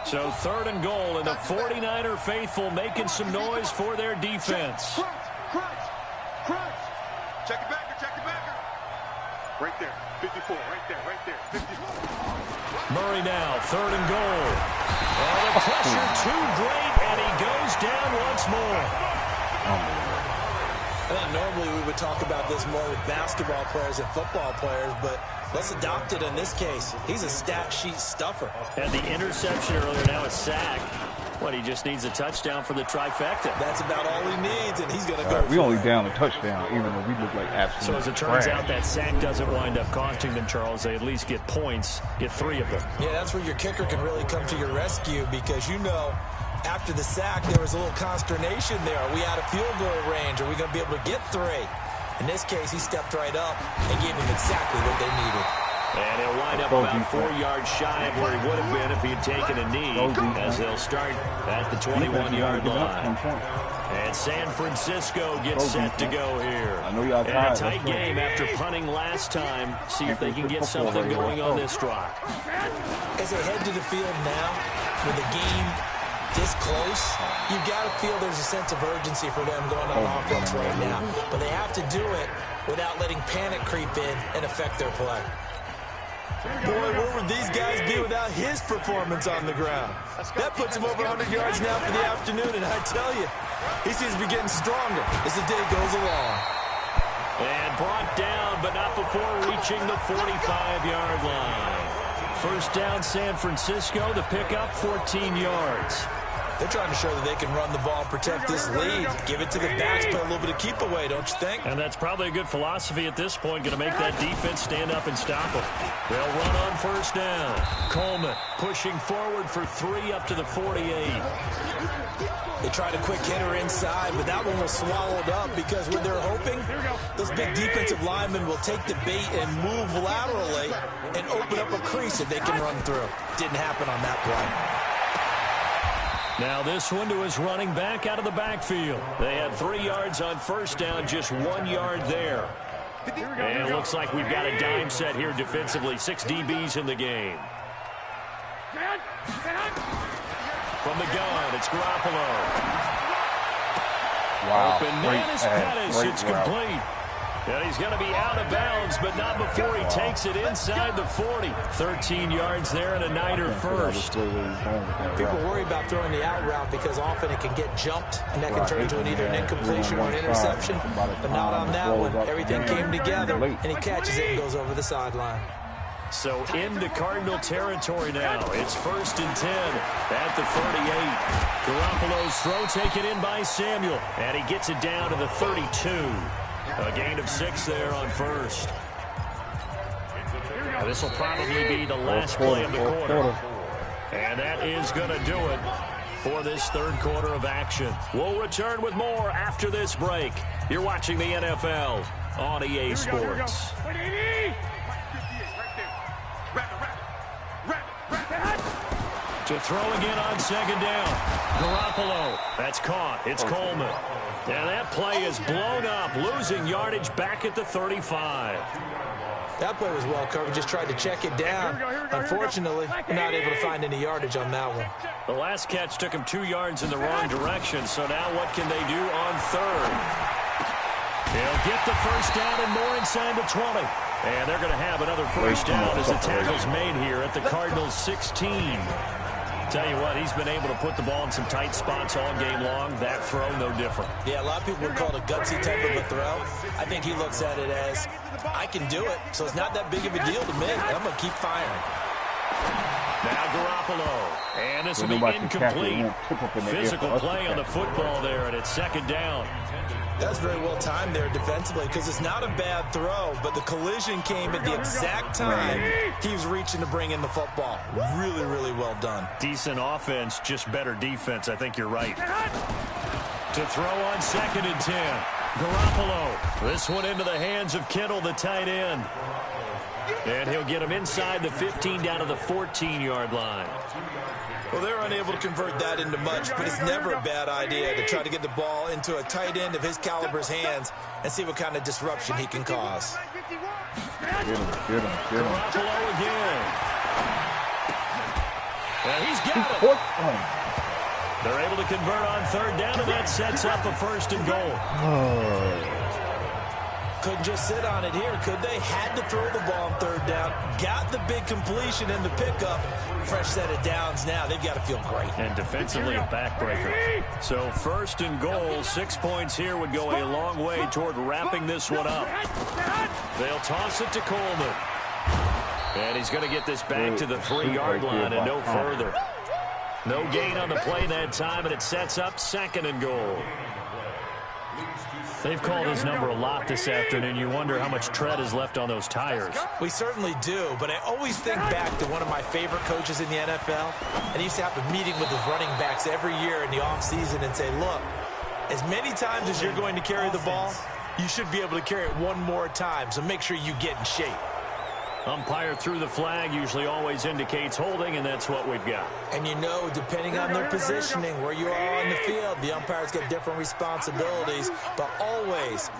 So 3rd and goal, and the 49er faithful making some noise for their defense. Crunch! Check it backer! Right there. 54. Right there. Right there. 54. Murray now, 3rd and goal. And the pressure too great, and he goes down once more. Normally we would talk about this more with basketball players and football players, but let's adopt it in this case. He's a stat sheet stuffer. And the interception earlier, now a sack. What, he just needs a touchdown for the trifecta. That's about all he needs, and he's going to go. We only down a touchdown, even though we look like absolute So as it turns trash. out, that sack doesn't wind up costing them, Charles. They at least get points, get 3 of them. Yeah, that's where your kicker can really come to your rescue, because after the sack, there was a little consternation there. Are we out of field goal range? Are we going to be able to get 3? In this case, he stepped right up and gave them exactly what they needed. And he'll wind up about 4 yards shy of where he would have been if he had taken a knee, as they'll start at the 21-yard line. And San Francisco gets set to go here. And a tight game after punting last time. See if they can get something going on this drive. As they head to the field now, with the game this close, you've got to feel there's a sense of urgency for them going on offense right now. But they have to do it without letting panic creep in and affect their play. Boy, where would these guys be without his performance on the ground? That puts him over 100 yards now for the afternoon, and I tell you, he seems to be getting stronger as the day goes along. And brought down, but not before reaching the 45-yard line. First down, San Francisco. The pickup, 14 yards. They're trying to show that they can run the ball, protect this lead, give it to the backs, play a little bit of keep away, don't you think? And that's probably a good philosophy at this point, going to make that defense stand up and stop them. They'll run on first down. Coleman pushing forward for 3 up to the 48. They tried a quick hitter inside, but that one was swallowed up because what they're hoping, those big defensive linemen will take the bait and move laterally and open up a crease that they can run through. Didn't happen on that play. Now this one to his running back out of the backfield. They had 3 yards on first down, just 1 yard there. And it looks like we've got a dime set here defensively. 6 DBs in the game. From the gun, it's Garoppolo. Wow. Open man is Pettis. It's complete. And he's going to be out of bounds, but not before he takes it inside the 40. 13 yards there and a Niner first. People worry about throwing the out route because often it can get jumped, and that can turn into either an incompletion or an interception. But not on that one. Everything came together, and he catches it and goes over the sideline. So into Cardinal territory now. It's 1st and 10 at the 38. Garoppolo's throw taken in by Samuel, and he gets it down to the 32. A gain of 6 there on first. Now this will probably be the last play of the quarter. And that is going to do it for this third quarter of action. We'll return with more after this break. You're watching the NFL on EA Sports. To throw again on second down. Garoppolo. That's caught. It's Coleman. And that play is blown up, losing yardage back at the 35. That play was well covered. Just tried to check it down. Unfortunately, not able to find any yardage on that one. The last catch took him 2 yards in the wrong direction. So now what can they do on third? They'll get the first down and more inside the 20. And they're going to have another first down as the tackle's made here at the Cardinals 16. Tell you what, he's been able to put the ball in some tight spots all game long. That throw, no different. Yeah, a lot of people would call it a gutsy type of a throw. I think he looks at it as, I can do it, so it's not that big of a deal to me. I'm going to keep firing. Now Garoppolo. And this will be incomplete. Physical play on the football there, and it's second down. That's very well timed there defensively because it's not a bad throw, but the collision came at the exact time he was reaching to bring in the football. Really, really well done. Decent offense, just better defense. I think you're right. To throw on second and 10. Garoppolo. This one into the hands of Kittle, the tight end. And he'll get him inside the 15 down to the 14-yard line. Well, they're unable to convert that into much, but it's never a bad idea to try to get the ball into a tight end of his caliber's hands and see what kind of disruption he can cause. Get him. Garoppolo again. And he's got it. They're able to convert on third down, and that sets up a 1st and goal. Couldn't just sit on it here, could they? Had to throw the ball on third down. Got the big completion in the pickup. Fresh set of downs now. They've got to feel great. And defensively a backbreaker. So first and goal, 6 points here would go a long way toward wrapping this one up. They'll toss it to Coleman. And he's going to get this back to the 3-yard line and no further. No gain on the play that time, and it sets up second and goal. They've called his number a lot this afternoon. You wonder how much tread is left on those tires. We certainly do, but I always think back to one of my favorite coaches in the NFL, and he used to have a meeting with his running backs every year in the offseason and say, look, as many times as you're going to carry the ball, you should be able to carry it one more time, so make sure you get in shape. Umpire threw the flag, usually always indicates holding, and that's what we've got. And you know, depending on their positioning, where you are on the field, the umpires get different responsibilities, but always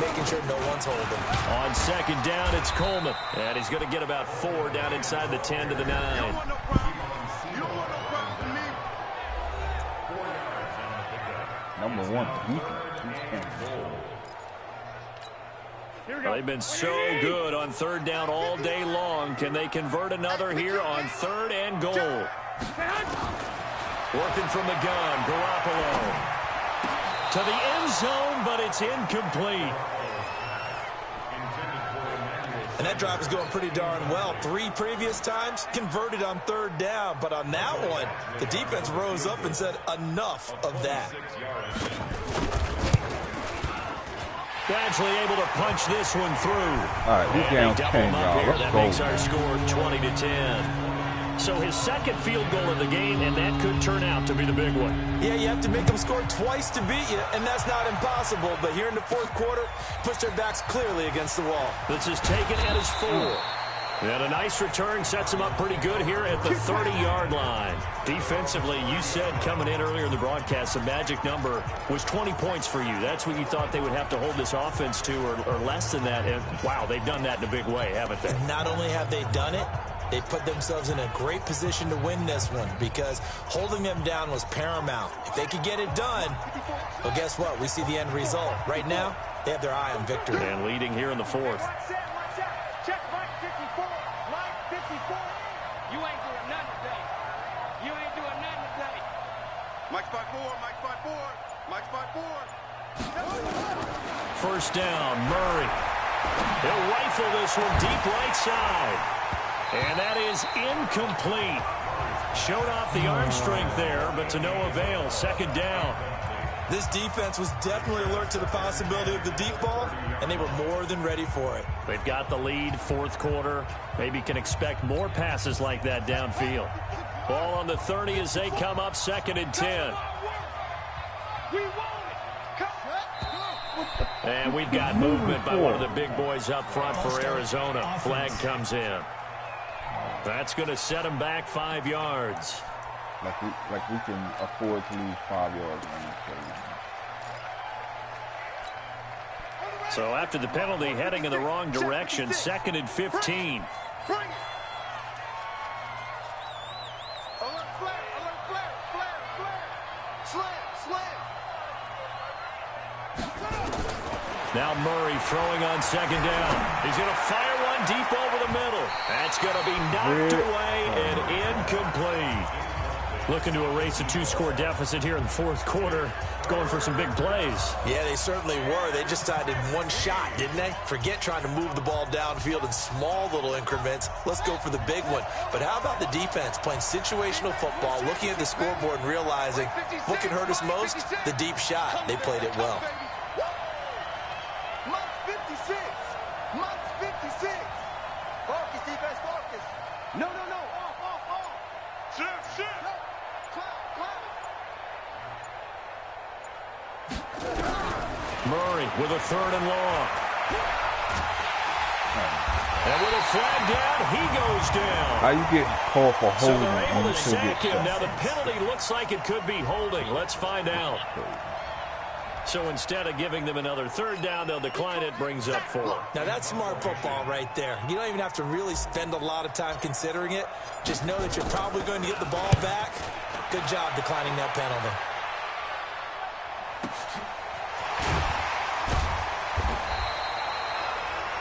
making sure no one's holding. On second down, it's Coleman, and he's going to get about 4 down inside the 10 to the 9. Number 1, defense. They've been so good on third down all day long. Can they convert another here on third and goal? Working from the gun, Garoppolo. To the end zone, but it's incomplete. And that drive is going pretty darn well. 3 previous times converted on third down, but on that one, the defense rose up and said enough of that. Badgley able to punch this one through. All right, we're down 10, y'all. Let's that go. makes our score 20-10. So his second field goal of the game, and that could turn out to be the big one. Yeah, you have to make them score twice to beat you, and that's not impossible. But here in the fourth quarter, push their backs clearly against the wall. This is taken at his 4. And a nice return sets him up pretty good here at the 30-yard line. Defensively, you said coming in earlier in the broadcast, the magic number was 20 points for you. That's what you thought they would have to hold this offense to, or less than that. And, wow, they've done that in a big way, haven't they? And not only have they done it, they put themselves in a great position to win this one because holding them down was paramount. If they could get it done, well, guess what? We see the end result. Right now, they have their eye on victory. And leading here in the fourth. Check Mike 54. Mike 54. You ain't doing nothing today. You ain't doing nothing today. Mike 54. Mike 54. Mike 54. First down, Murray. He'll rifle this one deep right side. And that is incomplete. Showed off the arm strength there, but to no avail. Second down. This defense was definitely alert to the possibility of the deep ball, and they were more than ready for it. They've got the lead, fourth quarter. Maybe can expect more passes like that downfield. Ball on the 30 as they come up, second and 10. And we've got movement by one of the big boys up front for Arizona. Flag comes in. That's going to set them back 5 yards. Like we can afford to lose 5 yards on this play. So after the penalty, heading in the wrong direction, second and 15. Now Murray throwing on second down. He's going to fire one deep over the middle. That's going to be knocked away and incomplete. Looking to erase a 2-score deficit here in the fourth quarter. Going for some big plays. Yeah, they certainly were. They just decided one shot, didn't they? Forget trying to move the ball downfield in small little increments. Let's go for the big one. But how about the defense playing situational football, looking at the scoreboard and realizing what can hurt us most? The deep shot. They played it well. Murray with a third and long. And with a flag down, he goes down. How you getting called for holding? So they're able to sack him. Now the penalty looks like it could be holding. Let's find out. So instead of giving them another third down, they'll decline it, brings up 4. Now that's smart football right there. You don't even have to really spend a lot of time considering it. Just know that you're probably going to get the ball back. Good job declining that penalty.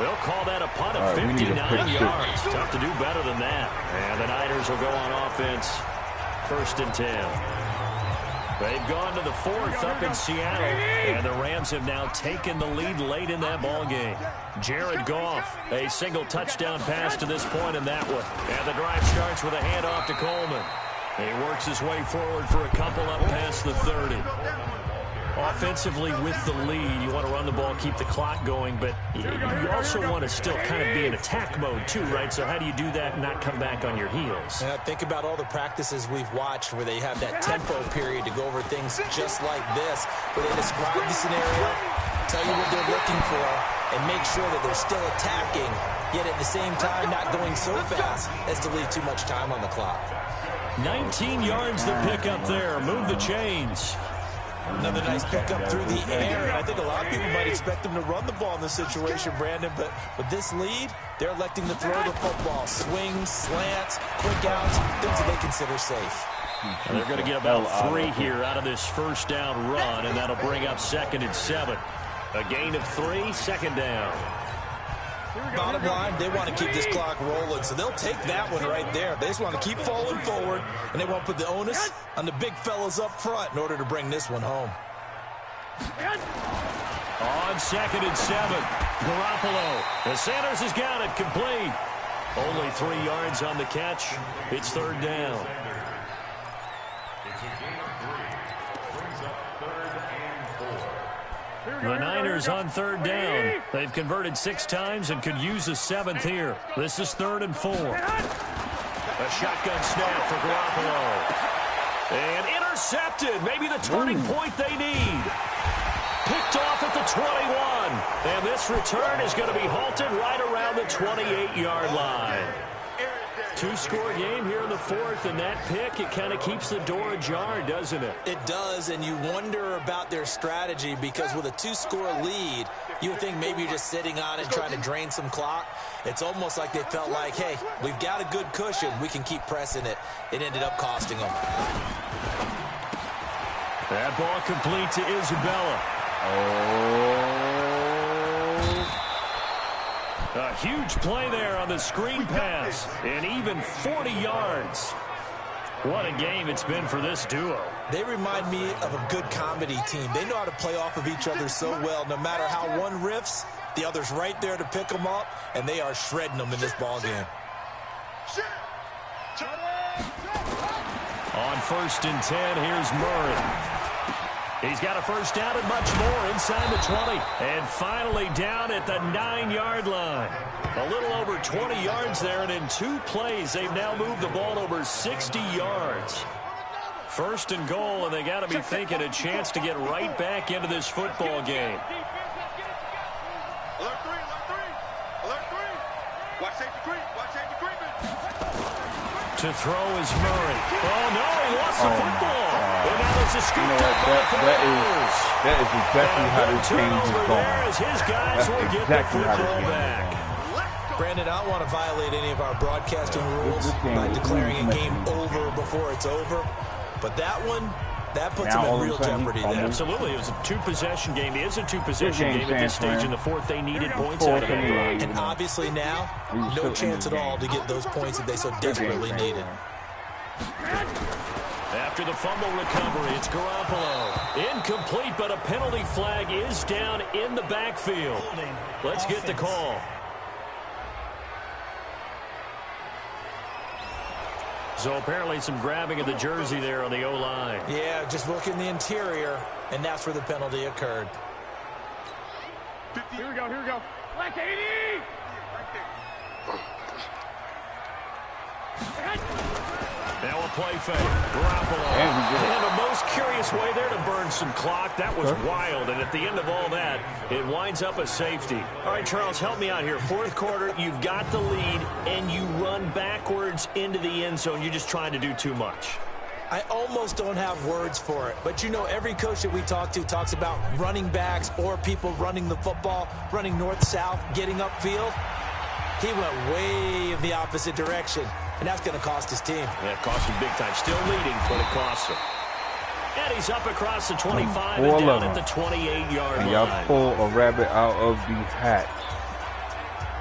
They'll call that a punt of 59 yards. Tough to do better than that. And the Niners will go on offense. 1st and 10. They've gone to the 4th up in Seattle, and the Rams have now taken the lead late in that ball game. Jared Goff, a single touchdown pass to this point in that one. And the drive starts with a handoff to Coleman. He works his way forward for a couple up past the 30. Offensively with the lead, you want to run the ball, keep the clock going, but you also want to still kind of be in attack mode too, right? So how do you do that and not come back on your heels? Yeah, think about all the practices we've watched where they have that tempo period to go over things just like this, where they describe the scenario, tell you what they're looking for, and make sure that they're still attacking, yet at the same time not going so fast as to leave too much time on the clock. 19 yards the pick up there. Move the chains. Another nice pickup through the air, and I think a lot of people might expect them to run the ball in this situation, Brandon, but with this lead, they're electing to throw the football. Swings, slants, quick outs, things that they consider safe. And they're going to get about 3 here out of this first down run, and that'll bring up 2nd and 7. A gain of 3, 2nd down. Bottom line, they want to keep this clock rolling, so they'll take that one right there. They just want to keep falling forward, and they won't put the onus on the big fellas up front in order to bring this one home. On 2nd and 7, Garoppolo. The Sanders has got it complete. Only 3 yards on the catch. It's 3rd down. The Niners on 3rd down. They've converted 6 times and could use a 7th here. This is 3rd and 4. A shotgun snap for Garoppolo. And intercepted. Maybe the turning point they need. Picked off at the 21. And this return is going to be halted right around the 28-yard line. 2-score game here in the 4th, and that pick, it kind of keeps the door ajar, doesn't it? It does, and you wonder about their strategy because with a 2-score lead, you would think maybe you're just sitting on it trying to drain some clock. It's almost like they felt like, hey, we've got a good cushion. We can keep pressing it. It ended up costing them. That ball complete to Isabella. A huge play there on the screen pass, and even 40 yards. What a game it's been for this duo. They remind me of a good comedy team. They know how to play off of each other so well. No matter how one riffs, the other's right there to pick them up, and they are shredding them in this ball game. On 1st and 10, here's Murray. He's got a first down and much more inside the 20. And finally down at the 9-yard line. A little over 20 yards there, and in 2 plays, they've now moved the ball over 60 yards. 1st and goal, and they got to be thinking a chance to get right back into this football game. Alert 3, alert 3. Watch safety creep, watch safety creeping. To throw is Murray. Oh, no, he lost the football. And now there's a scoop that is exactly how this game is going. As his guys will get the football back. Brandon, I don't want to violate any of our broadcasting rules by declaring a game over before it's over. But that one, that puts them in real jeopardy there. Absolutely. It was a 2-possession game. It is a 2-possession game at this stage. In the 4th, they needed points out of that drive. And obviously now, no chance at all to get those points that they so desperately needed. After the fumble recovery, it's Garoppolo. Incomplete, but a penalty flag is down in the backfield. Let's get the call. So apparently some grabbing of the jersey there on the O-line. Yeah, just look in the interior, and that's where the penalty occurred. Here we go. Black 80! Now a play fake. Garoppolo. And the most curious way there to burn some clock. That was wild. And at the end of all that, it winds up a safety. All right, Charles, help me out here. 4th quarter, you've got the lead, and you run backwards into the end zone. You're just trying to do too much. I almost don't have words for it. But, you know, every coach that we talk to talks about running backs or people running the football, running north-south, getting upfield. He went way in the opposite direction. And that's going to cost his team. Yeah, it cost him big time. Still leading, but it cost him. And he's up across the 25 and down at the 28-yard line. Y'all pull a rabbit out of the hat.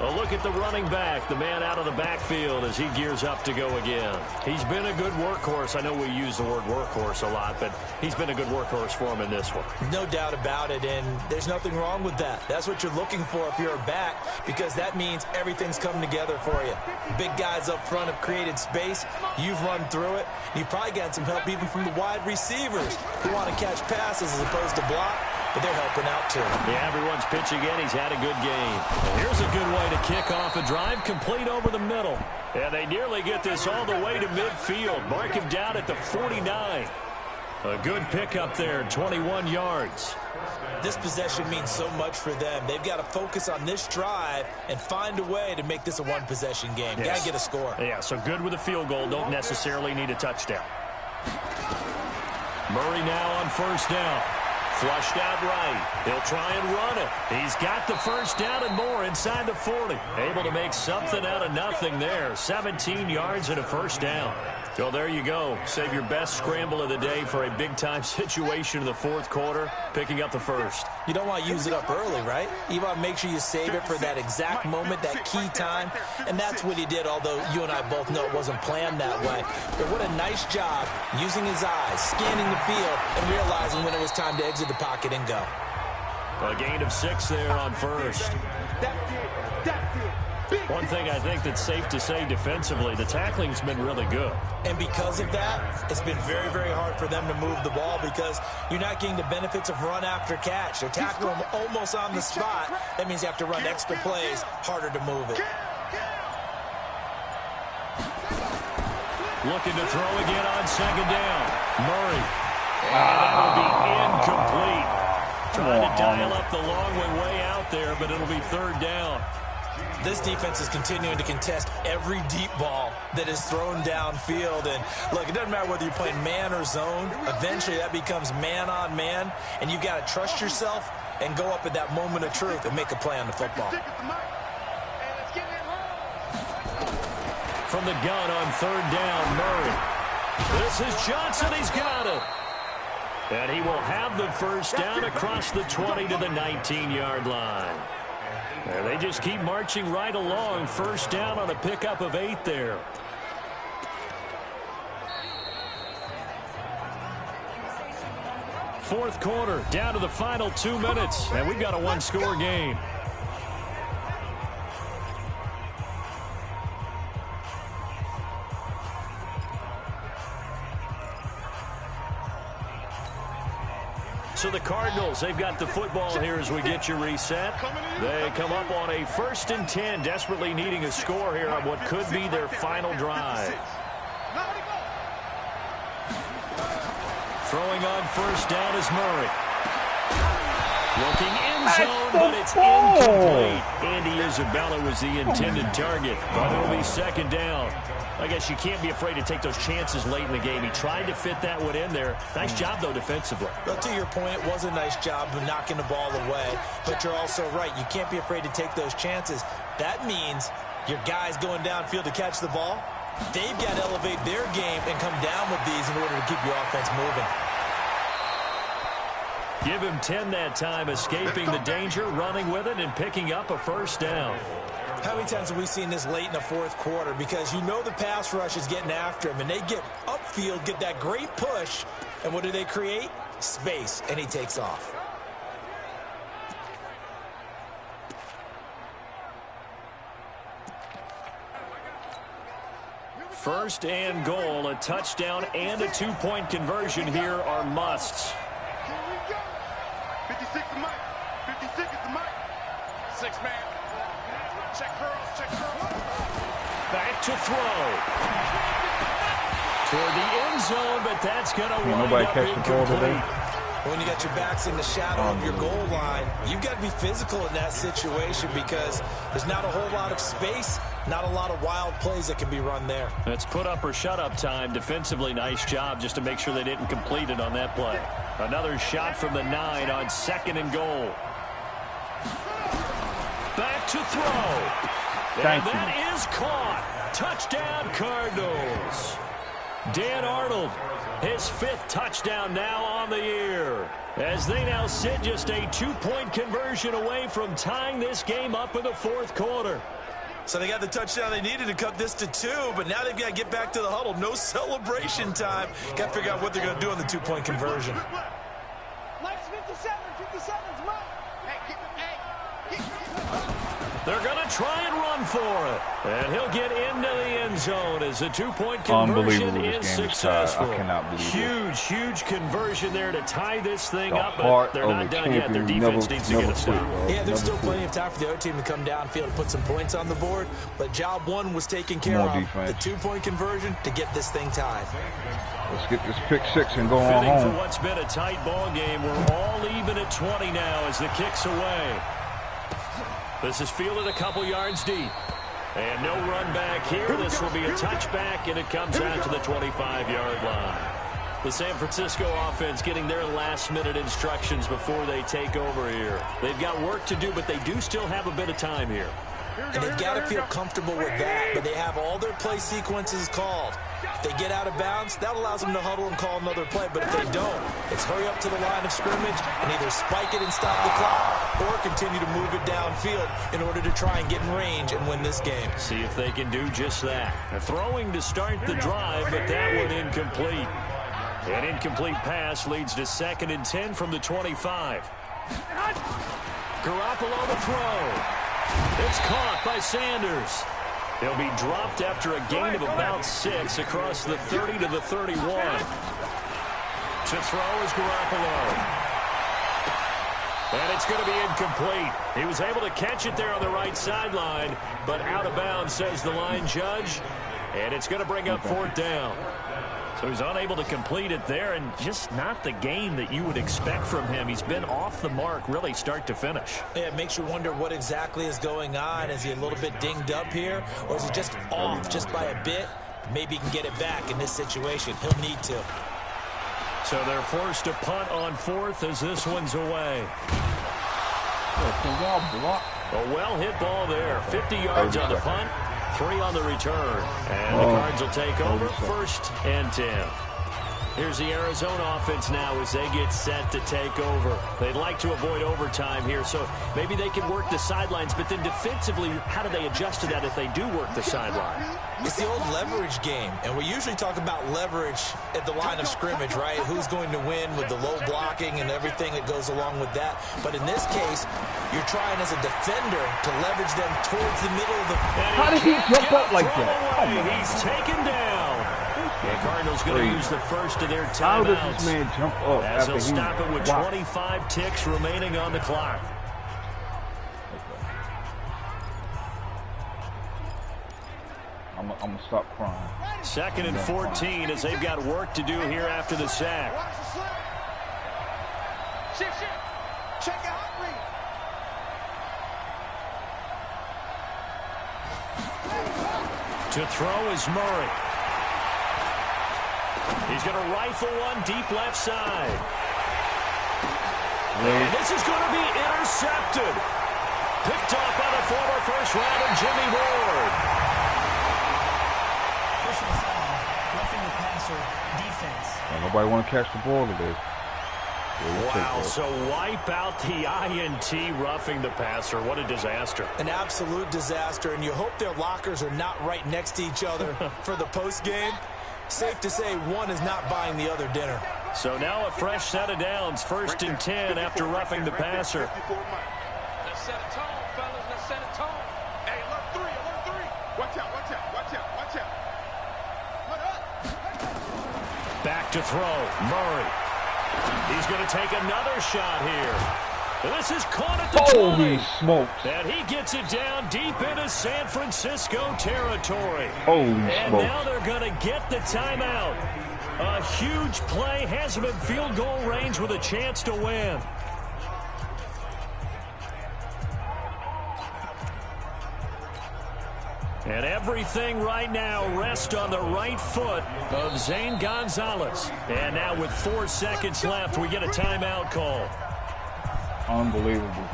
A look at the running back, the man out of the backfield as he gears up to go again. He's been a good workhorse. I know we use the word workhorse a lot, but he's been a good workhorse for him in this one. No doubt about it, and there's nothing wrong with that. That's what you're looking for if you're a back, because that means everything's coming together for you. Big guys up front have created space. You've run through it. You've probably gotten some help even from the wide receivers who want to catch passes as opposed to block, but they're helping out too. Yeah, everyone's pitching in. He's had a good game. And here's a good way to kick off a drive, complete over the middle. And they nearly get this all the way to midfield. Mark him down at the 49. A good pickup there, 21 yards. This possession means so much for them. They've got to focus on this drive and find a way to make this a one-possession game. Yes. Got to get a score. Yeah, so good with a field goal. Don't necessarily need a touchdown. Murray now on first down. Flushed out right. He'll try and run it. He's got the first down and more inside the 40. Able to make something out of nothing there. 17 yards and a first down. So there you go. Save your best scramble of the day for a big-time situation in the fourth quarter, picking up the first. You don't want to use it up early, right? You want to make sure you save it for that exact moment, that key time, and that's what he did, although you and I both know it wasn't planned that way. But what a nice job using his eyes, scanning the field, and realizing when it was time to exit the pocket and go. A gain of 6 there on first. That's it. That's it. One thing I think that's safe to say defensively, the tackling's been really good. And because of that, it's been very, very hard for them to move the ball because you're not getting the benefits of run after catch. They're tackling them almost on the spot. That means you have to run extra plays, harder to move it. Looking to throw again on second down. Murray. And that'll be incomplete. Trying to dial up the long way out there, but it'll be third down. This defense is continuing to contest every deep ball that is thrown downfield. And, look, it doesn't matter whether you're playing man or zone. Eventually, that becomes man on man, and you've got to trust yourself and go up at that moment of truth and make a play on the football. From the gun on third down, Murray. This is Johnson. He's got it. And he will have the first down across the 20 to the 19-yard line. And they just keep marching right along. First down on a pickup of 8 there. Fourth quarter, down to the final 2 minutes, and we've got a one-score game. So the Cardinals, they've got the football here as we get you reset. They come up on a 1st and 10, desperately needing a score here on what could be their final drive. Throwing on first down is Murray. Looking in zone, but it's incomplete. Andy Isabella was the intended target, but it'll be second down. I guess you can't be afraid to take those chances late in the game. He tried to fit that one in there. Nice job, though, defensively. Well, to your point, it was a nice job of knocking the ball away, but you're also right. You can't be afraid to take those chances. That means your guys going downfield to catch the ball, they've got to elevate their game and come down with these in order to keep your offense moving. Give him 10 that time, escaping the danger, running with it, and picking up a first down. How many times have we seen this late in the fourth quarter? Because you know the pass rush is getting after him, and they get upfield, get that great push, and what do they create? Space, and he takes off. First and goal, a touchdown and a two-point conversion here are musts. 56 is Mike. 56 is the Mike. 6-man. Check curls, check curls. Back to throw. Toward the end zone, but that's going to wind up incomplete. When you got your backs in the shadow of your goal line, you've got to be physical in that situation because there's not a whole lot of space, not a lot of wild plays that can be run there. That's put up or shut up time. Defensively, nice job just to make sure they didn't complete it on that play. Another shot from the 9 on second and goal. Back to throw. And that is caught. Touchdown, Cardinals. Dan Arnold, his 5th touchdown now on the year, as they now sit just a 2-point conversion away from tying this game up in the 4th quarter. So they got the touchdown they needed to cut this to 2, but now they've got to get back to the huddle. No celebration time. Got to figure out what they're going to do on the 2-point conversion. Mike's 57. 57's Mike. They're going to try and run for it. And he'll get into the end zone as the 2-point conversion is successful. I cannot believe it. Huge conversion there to tie this thing up, but they're not done yet. Their defense needs to get a stop. Yeah, there's still plenty of time for the other team to come downfield and put some points on the board, but job 1 was taken care of. The 2-point conversion to get this thing tied. Let's get this pick 6 and go on Fitting home. for what's been a tight ball game. We're all even at 20 now as the kick's away. This is fielded a couple yards deep. And no run back here. This will be a touchback, and it comes out to the 25-yard line. The San Francisco offense getting their last-minute instructions before they take over here. They've got work to do, but they do still have a bit of time here. And they've got to feel comfortable with that, but they have all their play sequences called. If they get out of bounds, that allows them to huddle and call another play, but if they don't, it's hurry up to the line of scrimmage and either spike it and stop the clock or continue to move it downfield in order to try and get in range and win this game. See if they can do just that. They're throwing to start the drive, but that one incomplete. An incomplete pass leads to 2nd and 10 from the 25. Garoppolo to throw. It's caught by Sanders. He'll be dropped after a gain of about 6 across the 30 to the 31. To throw is Garoppolo. And it's going to be incomplete. He was able to catch it there on the right sideline, but out of bounds, says the line judge. And it's going to bring up 4th down. So he's unable to complete it there, and just not the game that you would expect from him. He's been off the mark, really, start to finish. Yeah, it makes you wonder what exactly is going on. Is he a little bit dinged up here, or is he just off just by a bit? Maybe he can get it back in this situation. He'll need to. So they're forced to punt on 4th as this one's away. A well-hit ball there. 50 yards on the punt. 3 on the return. And the Cards will take over 1st and 10. Here's the Arizona offense now as they get set to take over. They'd like to avoid overtime here, so maybe they can work the sidelines, but then defensively, how do they adjust to that if they do work the sideline? It's the old leverage game, and we usually talk about leverage at the line of scrimmage, right? Who's going to win with the low blocking and everything that goes along with that. But in this case, you're trying as a defender to leverage them towards the middle of the... How did he jump up like that? He's taken down. The Cardinals going to use the first of their timeouts. How does this man jump up as after he'll stop it with 25 ticks remaining on the clock. I'm going to stop crying. 2nd and 14 as they've got work to do here after the sack. Check out read. To throw is Murray. He's going to rifle one deep left side. And this is going to be intercepted. Picked off by the former first-rounder Jimmy Ward. Personal foul, roughing the passer, defense. Nobody want to catch the ball today. Wow, so wipe out the INT roughing the passer. What a disaster. An absolute disaster, and you hope their lockers are not right next to each other for the postgame. Safe to say one is not buying the other dinner. So now a fresh set of downs, 1st and 10 after roughing the passer. Let's set a tone, fellas. Let's set a tone. Hey, alert 3, alert 3. Watch out, watch out, watch out, watch out. Back to throw, Murray. He's going to take another shot here. This is caught at the 20. Holy smokes. And he gets it down deep into San Francisco territory. Holy and smokes. now they're going to get the timeout. A huge play, has him in field goal range with a chance to win. And everything right now rests on the right foot of Zane Gonzalez. And now with 4 seconds left, we get a timeout call. Unbelievable.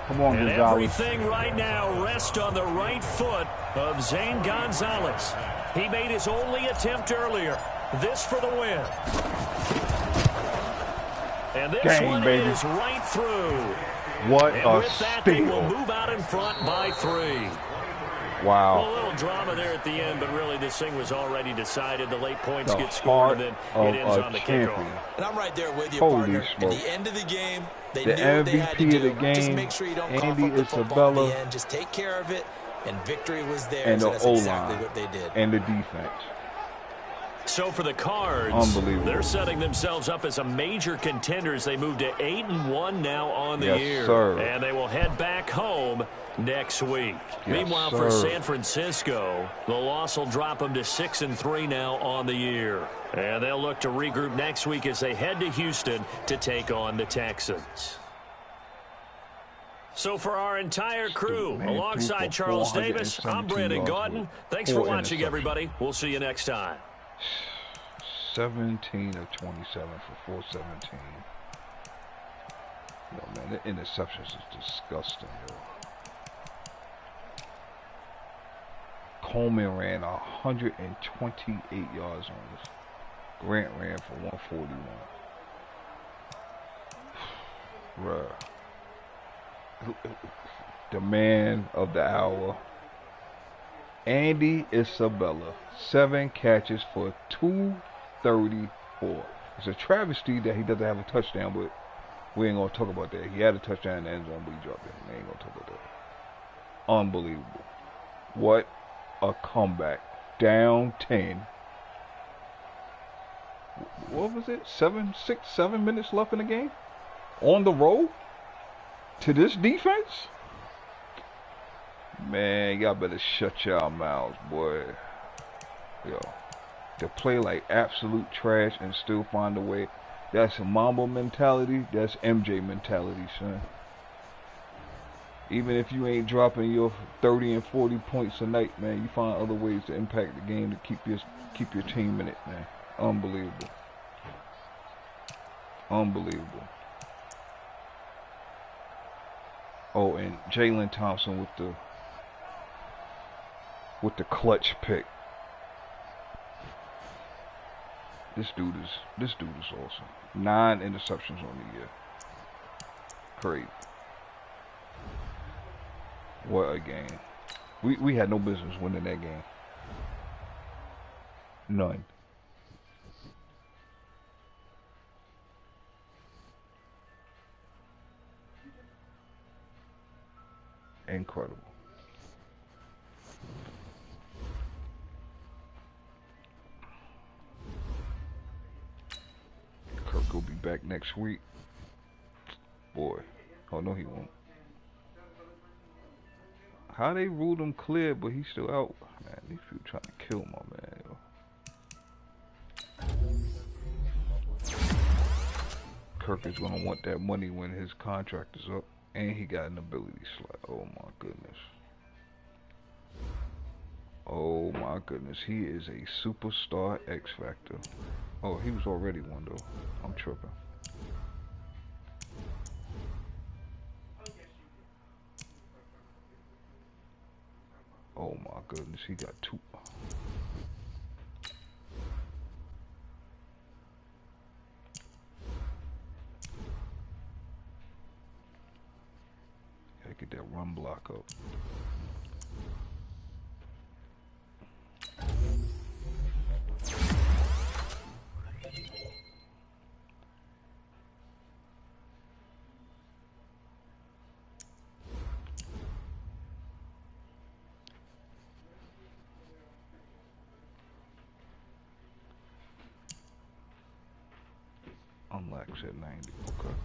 Come on, and Gonzalez. everything right now rests on the right foot of Zane Gonzalez. He made his only attempt earlier. This for the win. And this one is right through. What and a with that, they will steal. move out in front by 3. Wow. Well, a little drama there at the end, but really this thing was already decided. The late points The get scored, and heart then it ends of on the a kickoff. champion. And I'm right there with you, Holy partner. smoke. At the end of the game, they The knew what they had to MVP do. of the game, Just make sure you don't cough Andy up the football at Isabella, the end. Just take care of it, and victory was there. and So the that's O-line, exactly what they did. and the defense. So for the Cards, Unbelievable. they're setting themselves up as a major contender as they move to 8-1 now on the Yes, year. sir. And they will head back home next week. Yes, Meanwhile, for sir. San Francisco, the loss will drop them to 6-3 now on the year. And they'll look to regroup next week as they head to Houston to take on the Texans. So for our entire crew, man, alongside threw for Charles Davis, I'm 417 Brandon yards Gaudin. with Thanks 4 for watching, interceptions. everybody. We'll see you next time. 17 of 27 for 417. Yo, man, the interceptions is disgusting, yo. Coleman ran 128 yards on this. Grant ran for 141. Bruh. The man of the hour, Andy Isabella, 7 catches for 234. It's a travesty that he doesn't have a touchdown, but we ain't gonna talk about that. He had a touchdown in the end zone, but he dropped it. We ain't gonna talk about that. Unbelievable. What a comeback. Down 10. What was it? 7 minutes left in the game? On the road? To this defense? Man, y'all better shut y'all mouths, boy. Yo. To play like absolute trash and still find a way. That's a Mamba mentality. That's MJ mentality, son. Even if you ain't dropping your 30 and 40 points a night, man, you find other ways to impact the game to keep your team in it, man. Unbelievable. Unbelievable. Oh, and Jalen Thompson with the clutch pick. This dude is awesome. 9 interceptions on the year. Crazy. What a game. We had no business winning that game. None. Incredible. Kirk will be back next week. Boy. Oh, no, he won't. How they ruled him clear, but he's still out? Man, these people trying to kill my man, yo. Kirk is going to want that money when his contract is up. And he got an ability slot. Oh, my goodness. Oh, my goodness. He is a superstar X Factor. Oh, he was already one, though. I'm tripping. Oh my goodness, he got 2. Gotta get that run block up. Unlocks at 90. Okay.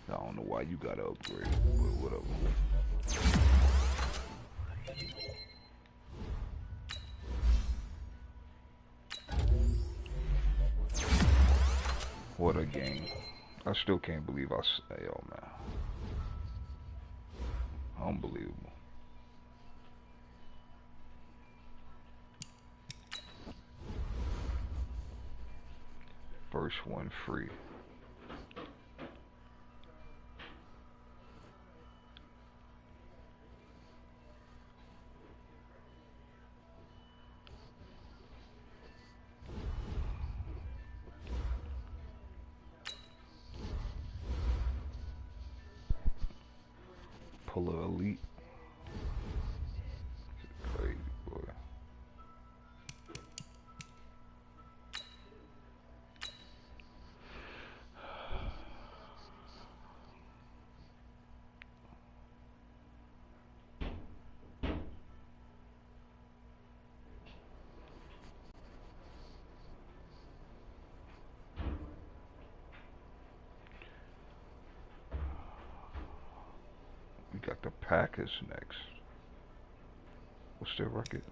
I don't know why you gotta upgrade, but whatever. What a game. I still can't believe yo, man. Unbelievable. First one free. Puller Elite. Crazy, boy. We got the Packers next. What's their record?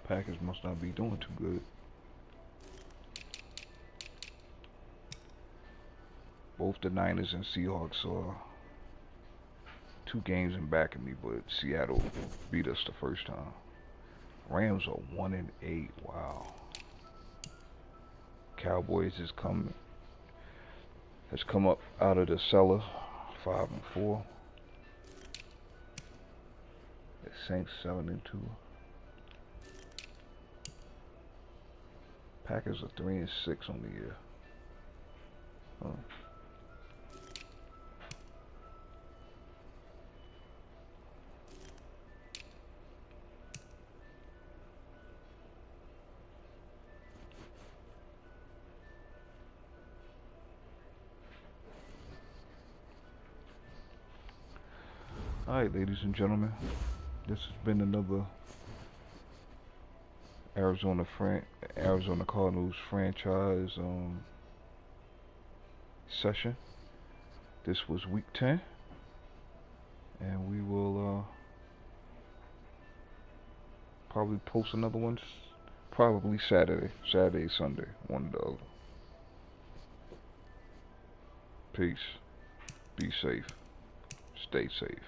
Packers must not be doing too good. Both the Niners and Seahawks are 2 games in back of me, but Seattle beat us the first time. Rams are 1-8. Wow. Cowboys has come up out of the cellar, 5-4. The Saints 7-2. Packers are 3-6 on the year. Huh. Alright, ladies and gentlemen, this has been another Arizona Cardinals franchise session. This was week 10, and we will probably post another one probably Saturday, Sunday, one or the other. Peace. Be safe. Stay safe.